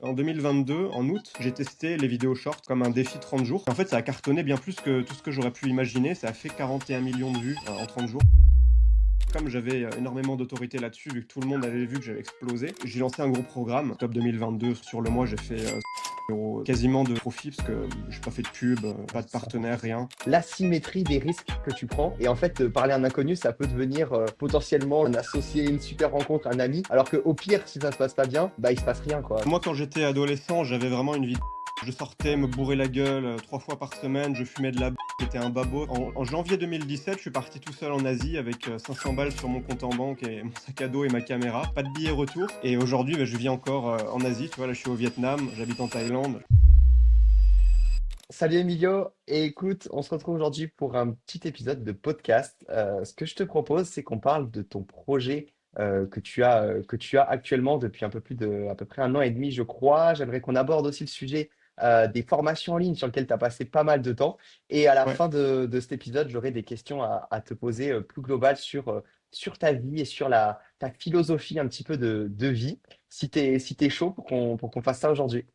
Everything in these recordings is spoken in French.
En 2022, en août, j'ai testé les vidéos short comme un défi 30 jours. En fait, ça a cartonné bien plus que tout ce que j'aurais pu imaginer. Ça a fait 41 millions de vues en 30 jours. Comme j'avais énormément d'autorité là-dessus, vu que tout le monde avait vu que j'avais explosé, j'ai lancé un gros programme. Top 2022, sur le mois, j'ai fait quasiment de profit parce que j'ai pas fait de pub, pas de partenaire, rien. L'asymétrie des risques que tu prends. Et en fait, parler à un inconnu, ça peut devenir potentiellement un associé, une super rencontre, un ami. Alors qu'au pire, si ça se passe pas bien, bah il se passe rien, quoi. Moi, quand j'étais adolescent, j'avais vraiment une vie. Je sortais me bourrer la gueule 3 fois par semaine, je fumais de la j'étais un babot. En janvier 2017, je suis parti tout seul en Asie avec 500 balles sur mon compte en banque et mon sac à dos et ma caméra. Pas de billet retour. Et aujourd'hui, je vis encore en Asie. Tu vois, là, je suis au Vietnam, j'habite en Thaïlande. Salut Emilio, et écoute, on se retrouve aujourd'hui pour un petit épisode de podcast. Ce que je te propose, c'est qu'on parle de ton projet que tu as actuellement depuis un peu plus de à peu près un an et demi, je crois. J'aimerais qu'on aborde aussi le sujet des formations en ligne sur lequel tu as passé pas mal de temps. Et à la Ouais. fin de cet épisode, j'aurai des questions à te poser plus globales sur ta vie et sur ta philosophie un petit peu de vie. Si t'es chaud pour qu'on fasse ça aujourd'hui.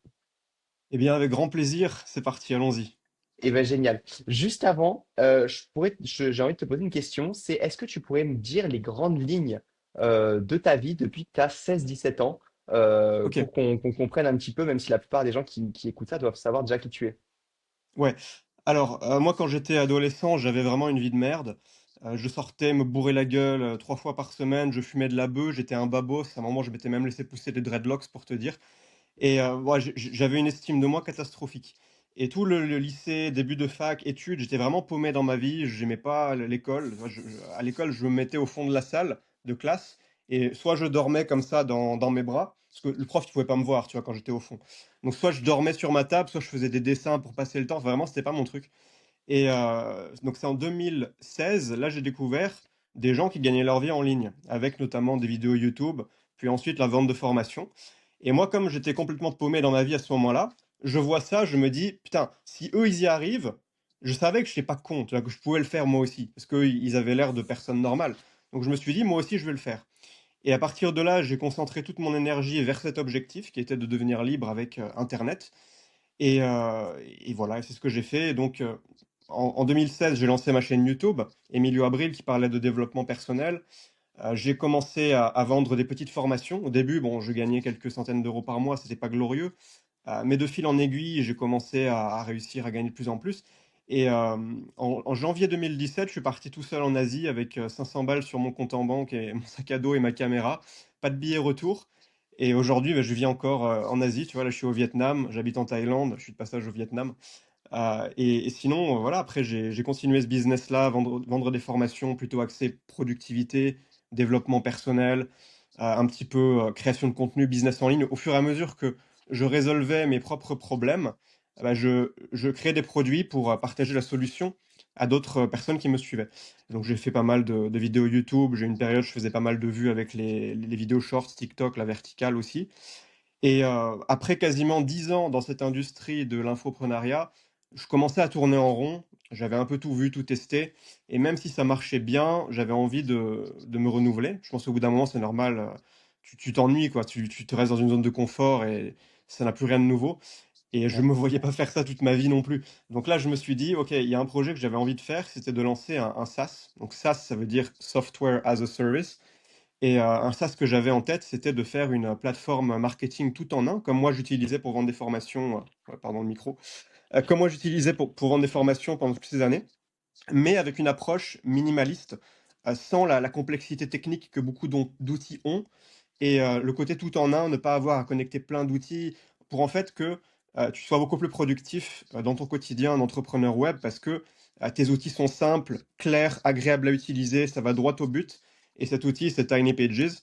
Eh bien, avec grand plaisir, c'est parti, allons-y. Eh ben génial. Juste avant, j'ai envie de te poser une question. C'est est-ce que tu pourrais me dire les grandes lignes de ta vie depuis que tu as 16-17 ans Ok, pour qu'on comprenne un petit peu, même si la plupart des gens qui écoutent ça doivent savoir déjà qui tu es. ouais. Alors, moi, quand j'étais adolescent, j'avais vraiment une vie de merde. Je sortais me bourrer la gueule 3 fois par semaine, je fumais de la beuh, j'étais un babos. À un moment, je m'étais même laissé pousser des dreadlocks pour te dire. Et ouais, j'avais une estime de moi catastrophique. Et tout le lycée, début de fac, études, j'étais vraiment paumé dans ma vie. J'aimais pas l'école. À l'école, je me mettais au fond de la salle de classe et soit je dormais comme ça dans mes bras, parce que le prof ne pouvait pas me voir, tu vois, quand j'étais au fond. Donc soit je dormais sur ma table, soit je faisais des dessins pour passer le temps. Vraiment, c'était pas mon truc. Et donc c'est en 2016, là j'ai découvert des gens qui gagnaient leur vie en ligne, avec notamment des vidéos YouTube, puis ensuite la vente de formation. Et moi, comme j'étais complètement paumé dans ma vie à ce moment-là, je vois ça, je me dis, putain, si eux ils y arrivent, je savais que je n'étais pas con, tu vois, que je pouvais le faire moi aussi, parce qu'eux ils avaient l'air de personnes normales. Donc je me suis dit, moi aussi je vais le faire. Et à partir de là, j'ai concentré toute mon énergie vers cet objectif, qui était de devenir libre avec Internet. Et voilà, c'est ce que j'ai fait. Et donc, en 2016, j'ai lancé ma chaîne YouTube, Emilio Abril, qui parlait de développement personnel. J'ai commencé à vendre des petites formations. Au début, bon, je gagnais quelques centaines d'euros par mois, c'était pas glorieux. Mais de fil en aiguille, j'ai commencé à réussir à gagner de plus en plus. Et en janvier 2017, je suis parti tout seul en Asie avec 500 balles sur mon compte en banque et mon sac à dos et ma caméra. Pas de billet retour. Et aujourd'hui, je vis encore en Asie. Tu vois, là, je suis au Vietnam, j'habite en Thaïlande, je suis de passage au Vietnam. Et sinon, voilà, après, j'ai continué ce business-là, vendre des formations plutôt axées productivité, développement personnel, un petit peu création de contenu, business en ligne. Au fur et à mesure que je résolvais mes propres problèmes, je créais des produits pour partager la solution à d'autres personnes qui me suivaient. Donc j'ai fait pas mal de vidéos YouTube. J'ai une période, je faisais pas mal de vues avec les vidéos shorts, TikTok, la verticale aussi. Et après quasiment 10 ans dans cette industrie de l'infoprenariat, je commençais à tourner en rond. J'avais un peu tout vu, tout testé. Et même si ça marchait bien, j'avais envie de me renouveler. Je pense qu'au bout d'un moment, c'est normal. Tu t'ennuies, quoi. Tu te restes dans une zone de confort et ça n'a plus rien de nouveau. Et je Ouais. me voyais pas faire ça toute ma vie non plus. Donc là, je me suis dit, OK, il y a un projet que j'avais envie de faire, c'était de lancer un SaaS. Donc SaaS, ça veut dire Software as a Service. Et ça, ce que j'avais en tête, c'était de faire une plateforme marketing tout en un, comme moi j'utilisais pour vendre des formations, ouais, pardon le micro, comme moi j'utilisais pour vendre des formations pendant toutes ces années, mais avec une approche minimaliste, sans la complexité technique que beaucoup d'outils ont, et le côté tout en un, ne pas avoir à connecter plein d'outils, pour en fait que tu sois beaucoup plus productif dans ton quotidien d'entrepreneur web, parce que tes outils sont simples, clairs, agréables à utiliser, ça va droit au but. Et cet outil, c'est Tiny Pages.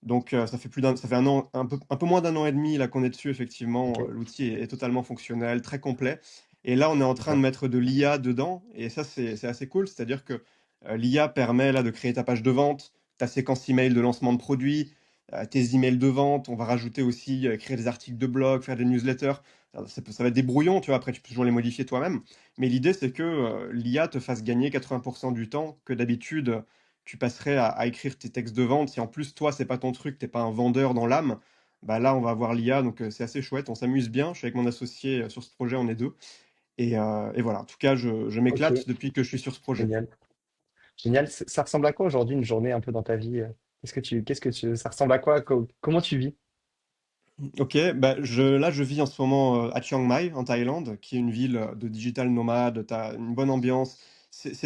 Donc ça fait un an, un peu moins d'un an et demi là qu'on est dessus, effectivement. Ok. L'outil est totalement fonctionnel, très complet. Et là, on est en train de Super. mettre de l'IA dedans. Et ça, c'est assez cool. C'est-à-dire que l'IA permet là de créer ta page de vente, ta séquence email de lancement de produit, tes emails de vente. On va rajouter aussi, écrire des articles de blog, faire des newsletters. Alors, ça va être des brouillons, tu vois. Après, tu peux toujours les modifier toi-même. Mais l'idée, c'est que l'IA te fasse gagner 80% du temps que d'habitude tu passerais à écrire tes textes de vente. Si en plus, toi, c'est pas ton truc, t'es pas un vendeur dans l'âme, Bah, là, on va avoir l'IA, donc c'est assez chouette. On s'amuse bien. Je suis avec mon associé, sur ce projet, on est 2 et voilà. En tout cas, je Ok, m'éclate depuis que je suis sur ce projet. génial. Génial. Ça ressemble à quoi aujourd'hui une journée un peu dans ta vie? Ça ressemble à quoi? Comment tu vis? OK, bah, je vis en ce moment, à Chiang Mai, en Thaïlande, qui est une ville, de digital nomade. Tu as une bonne ambiance. C'est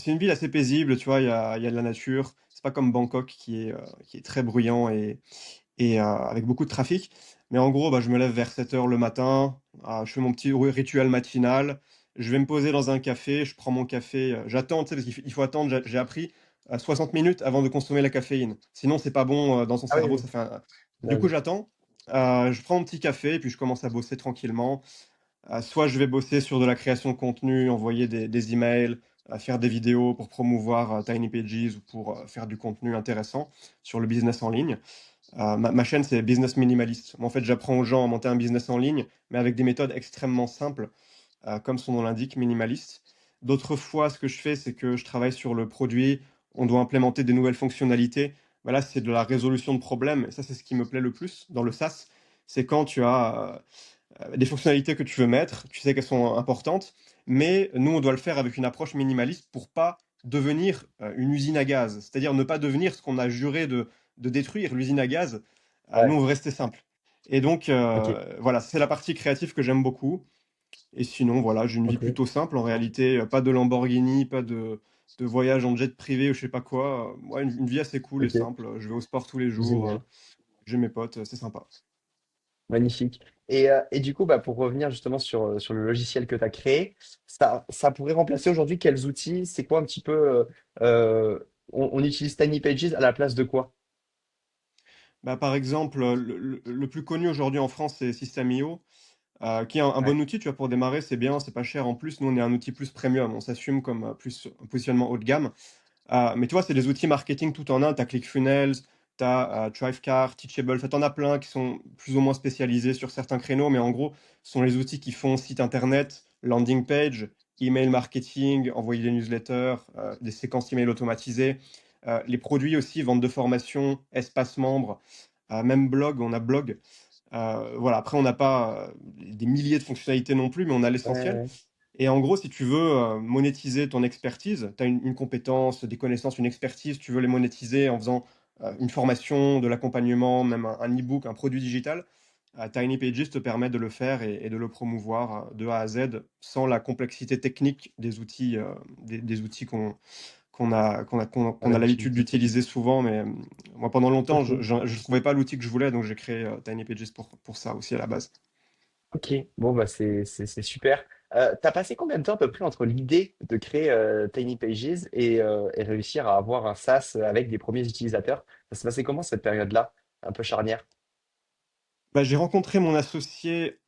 une ville assez paisible, tu vois? Il y a de la nature. C'est pas comme Bangkok qui est très bruyant et avec beaucoup de trafic. Mais en gros, bah, je me lève vers 7 heures le matin, je fais mon petit rituel matinal. Je vais me poser dans un café, je prends mon café, j'attends, tu sais, parce qu'il faut attendre, j'ai appris, 60 minutes avant de consommer la caféine. Sinon, c'est pas bon, dans son Ah oui, cerveau, oui. ça fait un du coup, Dingue. j'attends, je prends mon petit café et puis je commence à bosser tranquillement. Soit je vais bosser sur de la création de contenu, envoyer des emails, faire des vidéos pour promouvoir, Tiny Pages ou pour, faire du contenu intéressant sur le business en ligne. Ma chaîne, c'est Business Minimalist. En fait, j'apprends aux gens à monter un business en ligne, mais avec des méthodes extrêmement simples, comme son nom l'indique, minimaliste. D'autres fois, ce que je fais, c'est que je travaille sur le produit, on doit implémenter des nouvelles fonctionnalités. Voilà, c'est de la résolution de problèmes, et ça, c'est ce qui me plaît le plus dans le SaaS. C'est quand tu as des fonctionnalités que tu veux mettre, tu sais qu'elles sont importantes, mais nous, on doit le faire avec une approche minimaliste pour pas devenir une usine à gaz, c'est-à-dire ne pas devenir ce qu'on a juré de détruire, l'usine à gaz. Nous, Ouais, on veut rester simple. Et donc, ok, voilà, c'est la partie créative que j'aime beaucoup. Et sinon, voilà, j'ai une vie ok, plutôt simple en réalité, pas de Lamborghini, pas de voyage en jet privé ou je sais pas quoi. Ouais, une vie assez cool et ok, simple. Je vais au sport tous les jours, génial. j'ai mes potes, c'est sympa. Magnifique. Et du coup, bah, pour revenir justement sur le logiciel que tu as créé, ça pourrait remplacer aujourd'hui quels outils? C'est quoi un petit peu on utilise Tiny Pages à la place de quoi? Bah, par exemple, le plus connu aujourd'hui en France, c'est System.io, qui est un Ouais, bon outil, tu vois, pour démarrer, c'est bien, c'est pas cher en plus. Nous, on est un outil plus premium, on s'assume comme plus un positionnement haut de gamme. Mais tu vois, c'est des outils marketing tout en un. Tu as ClickFunnels, tu as Thrivecart, Teachable, enfin, tu en as plein qui sont plus ou moins spécialisés sur certains créneaux, mais en gros, ce sont les outils qui font site internet, landing page, email marketing, envoyer des newsletters, des séquences email automatisées, les produits aussi, vente de formation, espace membre, même blog, on a blog. Voilà, après, on n'a pas des milliers de fonctionnalités non plus, mais on a ouais, l'essentiel. ouais. Et en gros, si tu veux monétiser ton expertise, tu as une compétence, des connaissances, une expertise, tu veux les monétiser en faisant une formation, de l'accompagnement, même un e-book, un produit digital, Tiny Pages te permet de le faire et de le promouvoir de A à Z sans la complexité technique des outils, des outils qu'on On a a l'habitude l'habitude d'utiliser. d'utiliser souvent. Mais moi, pendant longtemps, Ok, je trouvais pas l'outil que je voulais, donc j'ai créé Tiny Pages pour ça aussi à la base. ok. Bon, bah, c'est super. T'as passé combien de temps à peu près entre l'idée de créer Tiny Pages et réussir à avoir un SaaS avec des premiers utilisateurs? Ça s'est passé comment cette période-là? Un peu charnière. Bah, j'ai rencontré mon associé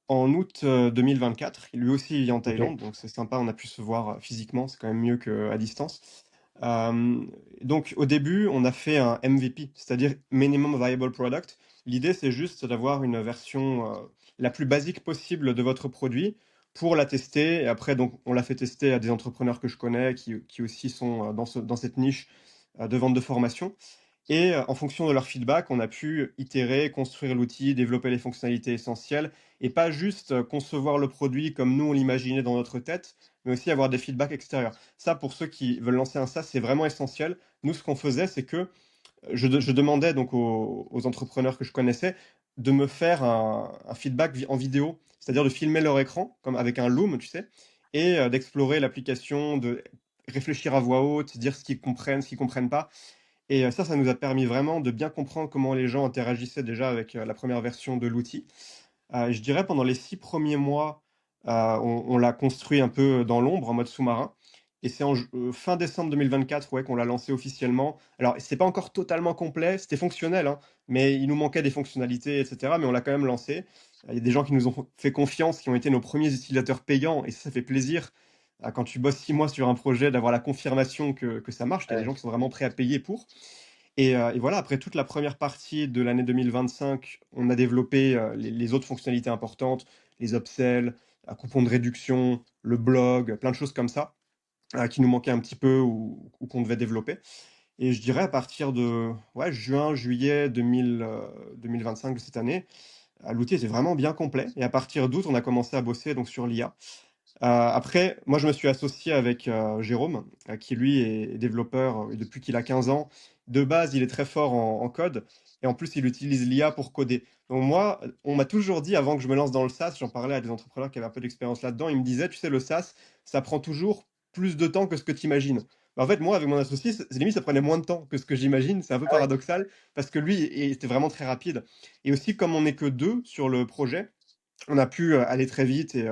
en août 2024, lui aussi il vit en Ok, Thaïlande, donc c'est sympa, on a pu se voir physiquement, c'est quand même mieux qu'à distance. Euh, donc au début, on a fait un MVP, c'est-à-dire Minimum Viable Product. L'idée, c'est juste d'avoir une version la plus basique possible de votre produit pour la tester. Et après, donc, on l'a fait tester à des entrepreneurs que je connais qui aussi sont dans cette niche de vente de formation. Et en fonction de leur feedback, on a pu itérer, construire l'outil, développer les fonctionnalités essentielles et pas juste concevoir le produit comme nous on l'imaginait dans notre tête, mais aussi avoir des feedbacks extérieurs. Ça, pour ceux qui veulent lancer un SaaS, c'est vraiment essentiel. Nous, ce qu'on faisait, c'est que je demandais donc aux entrepreneurs que je connaissais de me faire un feedback en vidéo, c'est-à-dire de filmer leur écran, comme avec un Loom, tu sais, et d'explorer l'application, de réfléchir à voix haute, dire ce qu'ils comprennent pas. Et ça nous a permis vraiment de bien comprendre comment les gens interagissaient déjà avec, la première version de l'outil. Je dirais pendant les 6 premiers mois, on l'a construit un peu dans l'ombre, en mode sous-marin et c'est fin décembre 2024, ouais, qu'on l'a lancé officiellement. Alors c'est pas encore totalement complet, c'était fonctionnel, hein, mais il nous manquait des fonctionnalités et cetera, mais on l'a quand même lancé. Il y a des gens qui nous ont fait confiance, qui ont été nos premiers utilisateurs payants et ça fait plaisir, quand tu bosses 6 mois sur un projet, d'avoir la confirmation que ça marche, qu'il y a des ouais, gens qui sont vraiment prêts à payer pour. Et voilà, après toute la première partie de l'année 2025, on a développé, les autres fonctionnalités importantes, les upsells, coupons de réduction, le blog, plein de choses comme ça, qui nous manquaient un petit peu ou qu'on devait développer. et je dirais à partir de, ouais, juin, juillet 2025 de cette année, l'outil était vraiment bien complet et à partir d'août, on a commencé à bosser donc sur l'IA. Après, moi, je me suis associé avec, Jérôme, qui lui est développeur, depuis qu'il a 15 ans. De base, il est très fort en code et en plus, il utilise l'IA pour coder. Donc moi, on m'a toujours dit avant que je me lance dans le SaaS, j'en parlais à des entrepreneurs qui avaient un peu d'expérience là-dedans, ils me disaient: «Tu sais, le SaaS, ça prend toujours plus de temps que ce que tu imagines». Bah, en fait, moi, avec mon associé, c'est limite, ça prenait moins de temps que ce que j'imagine. C'est un peu Ah ouais. paradoxal parce que lui était vraiment très rapide et aussi comme on n'est que 2 sur le projet, on a pu, aller très vite et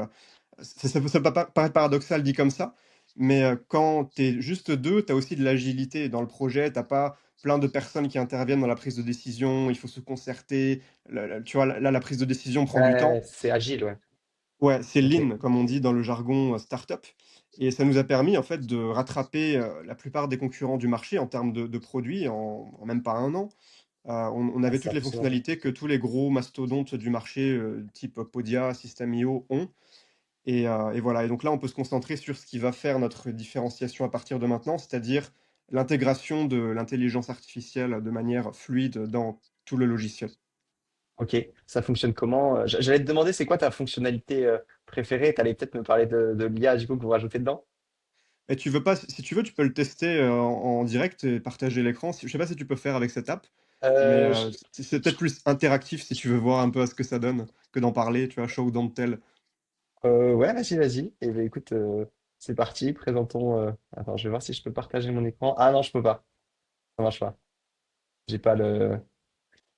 ça peut paraître paradoxal dit comme ça, mais quand tu es juste 2, tu as aussi de l'agilité dans le projet. Tu pas plein de personnes qui interviennent dans la prise de décision, il faut se concerter. Tu vois, là, la prise de décision prend du Ouais, temps. c'est agile, ouais. Ouais, c'est Ok. lean, comme on dit dans le jargon startup, et ça nous a permis en fait de rattraper la plupart des concurrents du marché en termes de produits en même pas un an. On Ah, avait c'est toutes les impressionnant. fonctionnalités que tous les gros mastodontes du marché, type Podia, System.io ont. Et voilà, et donc là, on peut se concentrer sur ce qui va faire notre différenciation à partir de maintenant, c'est-à-dire l'intégration de l'intelligence artificielle de manière fluide dans tout le logiciel. Ok, ça fonctionne comment? J'allais te demander, c'est quoi ta fonctionnalité préférée? Tu allais peut-être me parler de l'IA, du coup, que vous rajoutez dedans? Et tu veux pas, si tu veux, tu peux le tester en direct et partager l'écran. Je sais pas si tu peux faire avec cette app, mais Euh, je- c'est je- peut-être plus interactif si tu veux voir un peu à ce que ça donne que d'en parler, tu vois, show don't tell. ouais, vas-y, vas-y. Et ben écoute, c'est parti. Présentons. Attends, je vais voir si je peux partager mon écran. Ah non, je peux pas. Ça marche pas. J'ai pas le.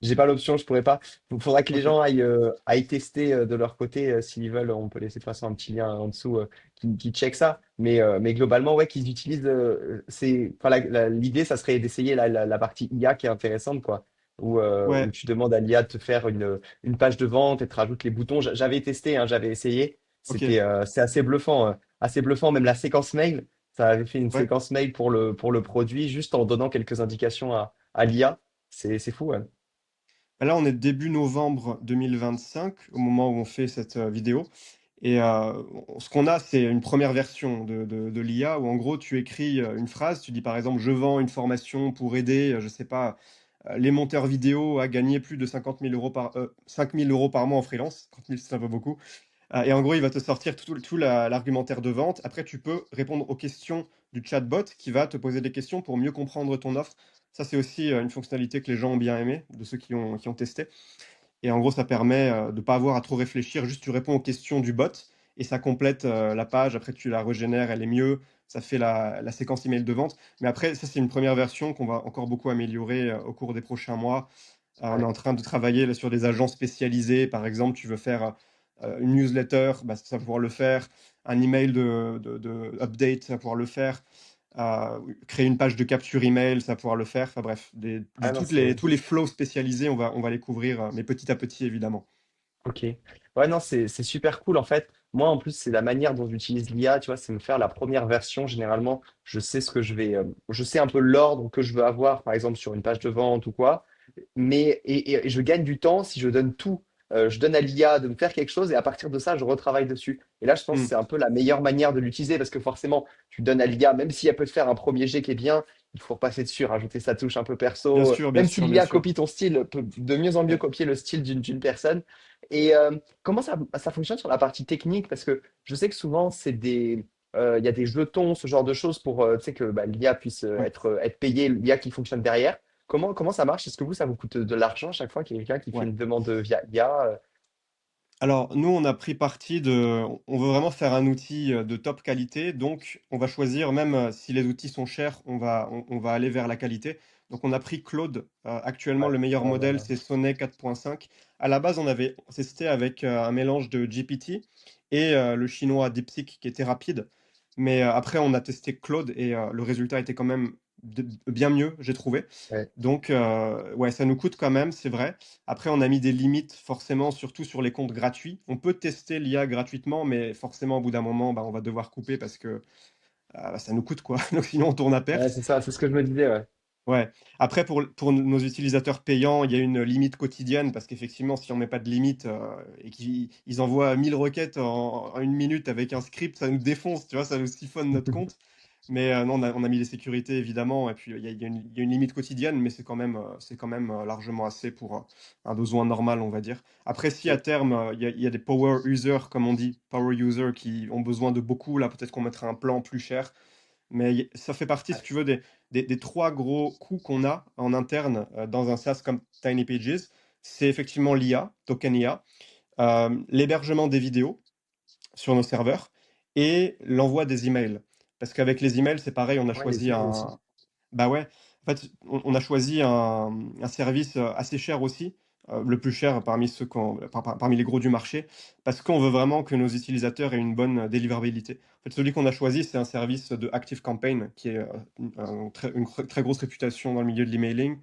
J'ai pas l'option, je pourrais pas. Il faudra que les Ok, gens aillent tester de leur côté. S'ils veulent, on peut laisser de toute façon un petit lien en dessous qui check ça. Mais globalement, ouais, qu'ils utilisent. Enfin, l'idée, ça serait d'essayer la partie IA qui est intéressante, quoi. Où ouais, tu demandes à l'IA de te faire une page de vente et te rajoute les boutons. J'avais testé, hein, j'avais essayé. ok, C'est assez bluffant. Assez bluffant. Même la séquence mail, ça avait fait une ouais. séquence mail pour le produit, juste en donnant quelques indications à l'IA. C'est fou, ouais. Bah là, on est début novembre 2025, au moment où on fait cette vidéo. Et ce qu'on a, c'est une première version de l'IA où en gros, tu écris une phrase, tu dis par exemple, je vends une formation pour aider, je sais pas, les monteurs vidéo à gagner plus de 5 000 euros par mois en freelance. 50 000, c'est un peu beaucoup. Et en gros, il va te sortir tout l'argumentaire de vente. Après, tu peux répondre aux questions du chatbot qui va te poser des questions pour mieux comprendre ton offre. Ça, c'est aussi une fonctionnalité que les gens ont bien aimé, de ceux qui ont testé. Et en gros, ça permet de ne pas avoir à trop réfléchir. Juste, tu réponds aux questions du bot et ça complète la page. Après, tu la régénères, elle est mieux. Ça fait la séquence email de vente. Mais après, ça, c'est une première version qu'on va encore beaucoup améliorer au cours des prochains mois. On est Ouais. en train de travailler là, sur des agences spécialisées. Par exemple, tu veux faire une newsletter, bah, ça va pouvoir le faire. Un email de update, ça va pouvoir le faire. Créer une page de capture email, ça va pouvoir le faire. Enfin bref, Ah non, tous les flows spécialisés, on va les couvrir, mais petit à petit, évidemment. ok. Ouais, non, c'est super cool en fait. Moi, en plus, c'est la manière dont j'utilise l'IA, tu vois, c'est me faire la première version. Généralement, je sais ce que je sais un peu l'ordre que je veux avoir, par exemple, sur une page de vente ou quoi. Et je gagne du temps si je donne tout. Je donne à l'IA de me faire quelque chose et à partir de ça, je retravaille dessus. Et là, je pense que Hmm. c'est un peu la meilleure manière de l'utiliser parce que forcément, tu donnes à l'IA, même si elle peut te faire un premier jet qui est bien, il faut repasser dessus, rajouter sa touche un peu Bien perso. sûr, bien Même si sûr, bien l'IA sûr. copie ton style, peut de mieux en mieux Ouais. copier le style d'une personne. Et comment ça fonctionne sur la partie technique? Parce que je sais que souvent, il y a des jetons, ce genre de choses pour tu sais, que bah, l'IA puisse Ouais. être payée, l'IA qui fonctionne derrière. Comment ça marche? Est-ce que ça vous coûte de l'argent à chaque fois qu'il y a quelqu'un qui fait Ouais. une demande via IA? Alors, nous, on a pris parti on veut vraiment faire un outil de top qualité, donc on va choisir, même si les outils sont chers, on va aller vers la qualité. Donc, on a pris Claude. Actuellement, Ouais, le meilleur ouais, modèle, voilà. c'est Sonnet 4.5. À la base, on avait testé avec un mélange de GPT et le chinois DeepSeek qui était rapide. Mais après, on a testé Claude et le résultat était quand même bien mieux, j'ai trouvé. Ouais. Donc, ouais, ça nous coûte quand même, c'est vrai. Après, on a mis des limites forcément, surtout sur les comptes gratuits. On peut tester l'IA gratuitement, mais forcément, au bout d'un moment, bah, on va devoir couper parce que ça nous coûte, quoi. Donc, sinon, on tourne à Ouais, perte. c'est ça, c'est ce que je me disais, ouais. Ouais. Après, pour nos utilisateurs payants, il y a une limite quotidienne parce qu'effectivement, si on met pas de limite et qu'ils envoient 1000 requêtes en une minute avec un script, ça nous défonce, tu vois, ça nous siphonne notre compte. Mais non, on a mis les sécurités évidemment et puis il y a une limite quotidienne, mais c'est quand même, largement assez pour, un besoin normal, on va dire. Après si à Et terme, il y a des power users, comme on dit, power users qui ont besoin de beaucoup, là, peut-être qu'on mettra un plan plus cher. Mais ça fait partie, si ouais, tu veux, des trois gros coûts qu'on a en interne dans un SaaS comme Tiny Pages. C'est effectivement l'IA, token IA, l'hébergement des vidéos sur nos serveurs et l'envoi des emails. Parce qu'avec les emails, c'est pareil, on a ouais, les choisi emails aussi. un, bah ouais, en fait, on a choisi un service assez cher aussi, le plus cher parmi parmi les gros du marché, parce qu'on veut vraiment que nos utilisateurs aient une bonne délivrabilité. En fait, celui qu'on a choisi, c'est un service de ActiveCampaign qui est une très grosse réputation dans le milieu de l'emailing.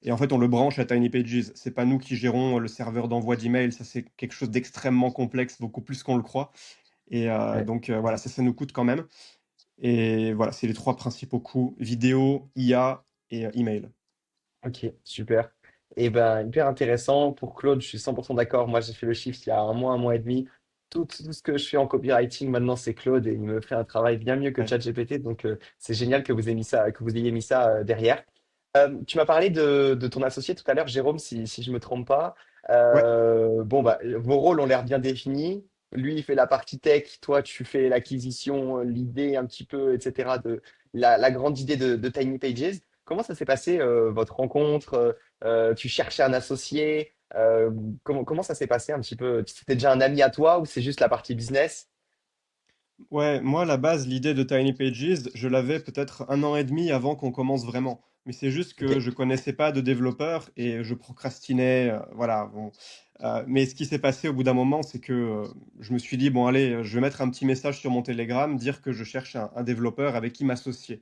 Et en fait, on le branche à Tiny Pages. C'est pas nous qui gérons le serveur d'envoi d'email, ça c'est quelque chose d'extrêmement complexe, beaucoup plus qu'on le croit. Et Ouais. donc voilà, ça nous coûte quand même. Et voilà, c'est les 3 principaux coûts: vidéo, IA et email. Ok, super. Et ben, hyper intéressant. Pour Claude, je suis 100% d'accord. Moi, j'ai fait le shift il y a un mois et demi. Tout ce que je fais en copywriting maintenant, c'est Claude et il me fait un travail bien mieux que Ouais. ChatGPT. Donc, c'est génial que vous ayez mis ça, que vous ayez mis ça derrière. Tu m'as parlé de ton associé tout à l'heure, Jérôme, si je me trompe pas. Ouais, Bon, bah, vos rôles ont l'air bien définis. Lui, il fait la partie tech. Toi, tu fais l'acquisition, l'idée un petit peu, etc. de la grande idée de Tiny Pages. Comment ça s'est passé, votre rencontre? Tu cherchais un associé? Comment ça s'est passé un petit peu? C'était déjà un ami à toi ou c'est juste la partie business? ouais, moi, à la base, l'idée de Tiny Pages, je l'avais peut-être 1 an et demi avant qu'on commence vraiment. Mais c'est juste Ok, que je connaissais pas de développeurs et je procrastinais, voilà, bon. Mais ce qui s'est passé au bout d'un moment, c'est que, je me suis dit: «Bon allez, je vais mettre un petit message sur mon Telegram, dire que je cherche un développeur avec qui m'associer».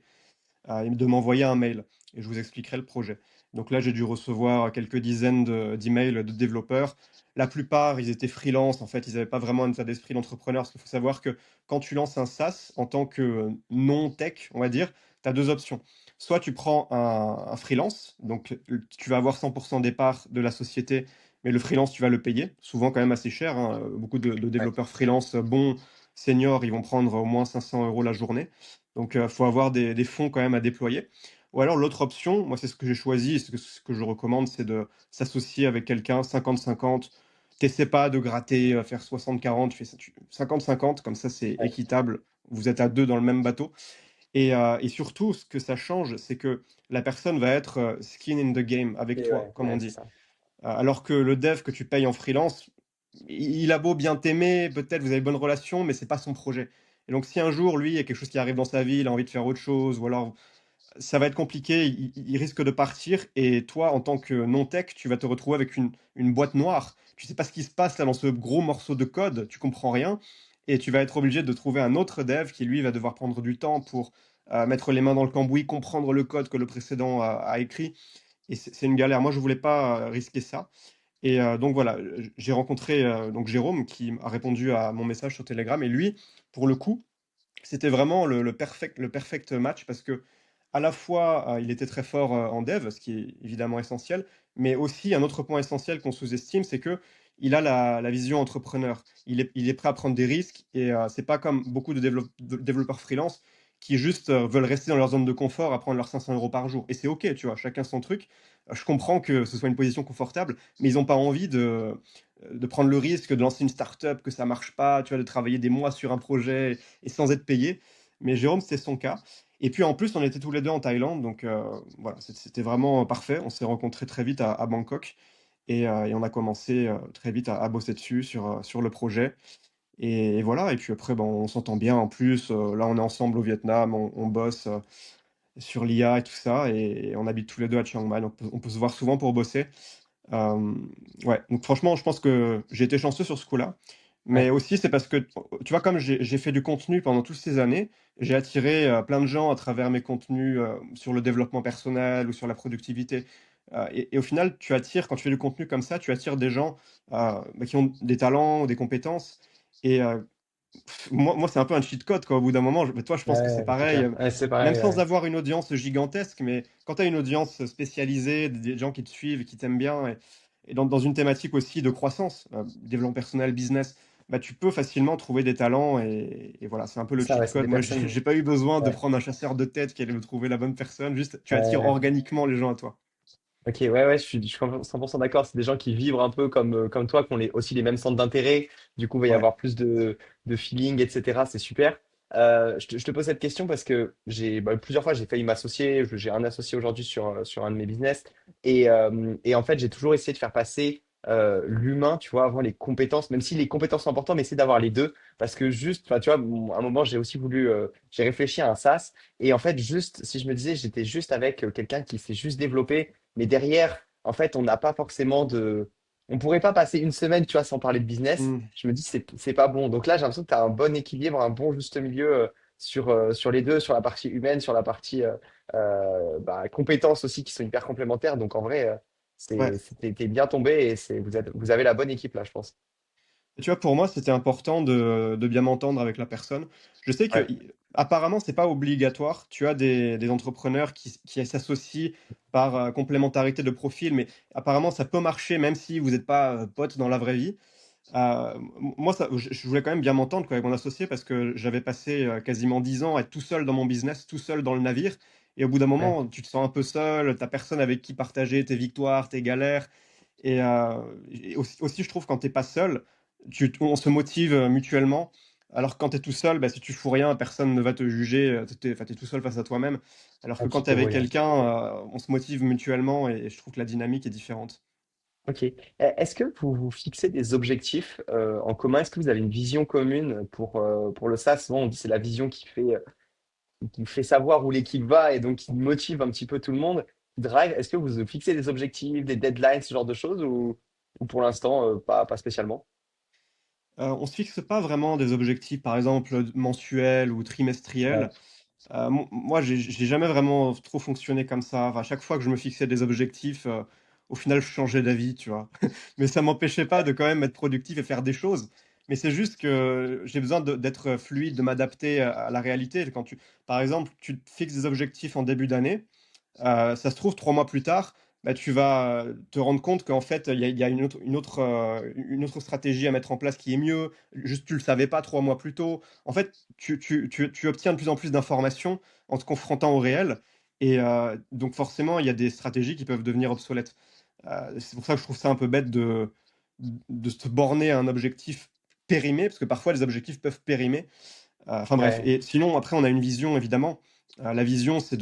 De m'envoyer un mail et je vous expliquerai le projet. Donc là, j'ai dû recevoir quelques dizaines d'emails de développeurs. La plupart, ils étaient freelance. En fait, ils n'avaient pas vraiment un état d'esprit d'entrepreneur. Parce qu'il faut savoir que quand tu lances un SaaS en tant que non-tech, on va dire, tu as deux options. Soit tu prends un freelance, donc tu vas avoir 100% des parts de la société, mais le freelance, tu vas le payer, souvent quand même assez cher, hein. Beaucoup de ouais, développeurs freelance bons, seniors, ils vont prendre au moins 500 euros la journée. Donc, il faut avoir des fonds quand même à déployer. Ou alors l'autre option, moi c'est ce que j'ai choisi et ce que je recommande, c'est de s'associer avec quelqu'un 50-50. Tu pas de gratter, faire 60-40, tu fais ça 50-50, comme ça c'est ouais. équitable. Vous êtes à 2 dans le même bateau et surtout ce que ça change, c'est que la personne va être, skin in the game avec Et toi, ouais, comme on ouais, c'est dit. ça. Alors que le dev que tu payes en freelance, il a beau bien t'aimer, peut-être vous avez bonne relation, mais c'est pas son projet. Et donc si un jour, lui, il y a quelque chose qui arrive dans sa vie, il a envie de faire autre chose, ou alors ça va être compliqué, il risque de partir, et toi, en tant que non-tech, tu vas te retrouver avec une boîte noire. Tu sais pas ce qui se passe là dans ce gros morceau de code, tu comprends rien, et tu vas être obligé de trouver un autre dev qui, lui, va devoir prendre du temps pour mettre les mains dans le cambouis, comprendre le code que le précédent a écrit, et c'est une galère. Moi, je voulais pas risquer ça. Et donc voilà, j'ai rencontré, donc Jérôme qui a répondu à mon message sur Telegram et lui, pour le coup, c'était vraiment le perfect match parce que à la fois, il était très fort, en dev, ce qui est évidemment essentiel, mais aussi un autre point essentiel qu'on sous-estime, c'est que il a la vision entrepreneur. Il est prêt à prendre des risques et c'est pas comme beaucoup de développeurs freelance qui juste, veulent rester dans leur zone de confort à prendre leurs 500 € par jour et c'est OK, tu vois? Chacun son truc. Je comprends que ce soit une position confortable, mais ils ont pas envie de prendre le risque de lancer une start-up, que ça marche pas, tu vois? De travailler des mois sur un projet et sans être payé. Mais Jérôme, c'était son cas. Et puis en plus, on était tous les 2 en Thaïlande, donc voilà, c'était vraiment parfait. On s'est rencontrés très vite à Bangkok et on a commencé, très vite à bosser dessus, sur le projet et voilà et puis après, ben, on s'entend bien en plus, là, on est ensemble au Vietnam, on bosse, sur l'IA et tout ça et on habite tous les 2 à Chiang Mai, donc on peut se voir souvent pour bosser. Ouais, donc franchement, je pense que j'ai été chanceux sur ce coup-là. Mais Ouais. aussi, c'est parce que, tu vois, comme j'ai fait du contenu pendant toutes ces années, j'ai attiré, plein de gens à travers mes contenus, sur le développement personnel ou sur la productivité. Et au final, tu attires quand tu fais du contenu comme ça, tu attires des gens, qui ont des talents, des compétences et moi, c'est un peu un cheat code, quoi, au bout d'un moment. Mais toi, je pense que c'est Ouais, c'est pareil, clair. Ouais, c'est même pareil, sans ouais. avoir une audience gigantesque, mais quand tu as une audience spécialisée, des gens qui te suivent et qui t'aiment bien et dans une thématique aussi de croissance, développement personnel, business. bah, tu peux facilement trouver des talents et voilà, c'est un peu le C'est ça, cheat ouais, c'est code. des Moi, j'ai personnes. j'ai pas eu besoin de Ouais, prendre un chasseur de tête qui allait me trouver la bonne personne, juste tu attires ouais. organiquement les gens à toi. Ok, ouais, ouais, je suis 100% d'accord. C'est des gens qui vibrent un peu comme toi, qui ont aussi les mêmes centres d'intérêt. Du coup, il va y Ouais. avoir plus de feeling, etc. C'est super. Je te pose cette question parce que plusieurs fois, j'ai failli m'associer. J'ai un associé aujourd'hui sur un de mes business. Et en fait, j'ai toujours essayé de faire passer l'humain, tu vois, avant les compétences, même si les compétences sont importantes, mais essayer d'avoir les deux. Parce que juste, enfin, tu vois, à un moment, j'ai aussi voulu, j'ai réfléchi à un SaaS. Et en fait, juste, si je me disais, j'étais juste avec quelqu'un qui s'est juste développé mais derrière, en fait, on n'a pas forcément de. On pourrait pas passer une semaine, tu vois, sans parler de business. Mmh. Je me dis, c'est pas bon. Donc là, j'ai l'impression que tu as un bon équilibre, un bon juste milieu sur les deux, sur la partie humaine, sur la partie compétences aussi qui sont hyper complémentaires. Donc en vrai, Ouais. t'es bien tombé et vous avez la bonne équipe là, je pense. Et tu vois, pour moi, c'était important de bien m'entendre avec la personne. Je sais que, Ouais, apparemment, c'est pas obligatoire. Tu as des entrepreneurs qui s'associent par complémentarité de profil, mais apparemment, ça peut marcher même si vous n'êtes pas potes dans la vraie vie. Moi, je voulais quand même bien m'entendre quoi, avec mon associé parce que j'avais passé quasiment 10 ans à être tout seul dans mon business, tout seul dans le navire. Et au bout d'un ouais, moment, tu te sens un peu seul, tu personne avec qui partager tes victoires, tes galères. Et aussi, je trouve, quand tu es pas seul, on se motive mutuellement. Alors que quand tu es tout seul, bah, si tu fous rien, personne ne va te juger. Enfin, tu es tout seul face à toi-même. Alors que un quand petit tu es peu, avec oui. quelqu'un, on se motive mutuellement et je trouve que la dynamique est différente. Ok. Est-ce que vous vous fixez des objectifs en commun? Est-ce que vous avez une vision commune pour le SaaS? Souvent, on dit que c'est la vision qui fait savoir où l'équipe va et donc qui motive un petit peu tout le monde, qui drive. Est-ce que vous fixez des objectifs, des deadlines, ce genre de choses ou pour l'instant, pas spécialement? On se fixe pas vraiment des objectifs, par exemple, mensuels ou Ouais, trimestriels. Moi, j'ai jamais vraiment trop fonctionné comme ça. Enfin, à chaque fois que je me fixais des objectifs, au final, je changeais d'avis, tu vois? Mais ça m'empêchait pas ouais, de quand même être productif et faire des choses. Mais c'est juste que j'ai besoin d'être fluide, de m'adapter à la réalité. Quand par exemple, tu te fixes des objectifs en début d'année. Ça se trouve 3 mois plus tard, bah, tu vas, te rendre compte qu'en fait, il y a une autre stratégie à mettre en place qui est mieux. Juste, tu le savais pas 3 mois plus tôt. En fait, tu obtiens de plus en plus d'informations en te confrontant au réel et donc forcément, il y a des stratégies qui peuvent devenir obsolètes. C'est pour ça que je trouve ça un peu bête de se borner à un objectif périmé, parce que parfois les objectifs peuvent périmer. Enfin bref, ouais, et sinon après on a une vision évidemment. La vision c'est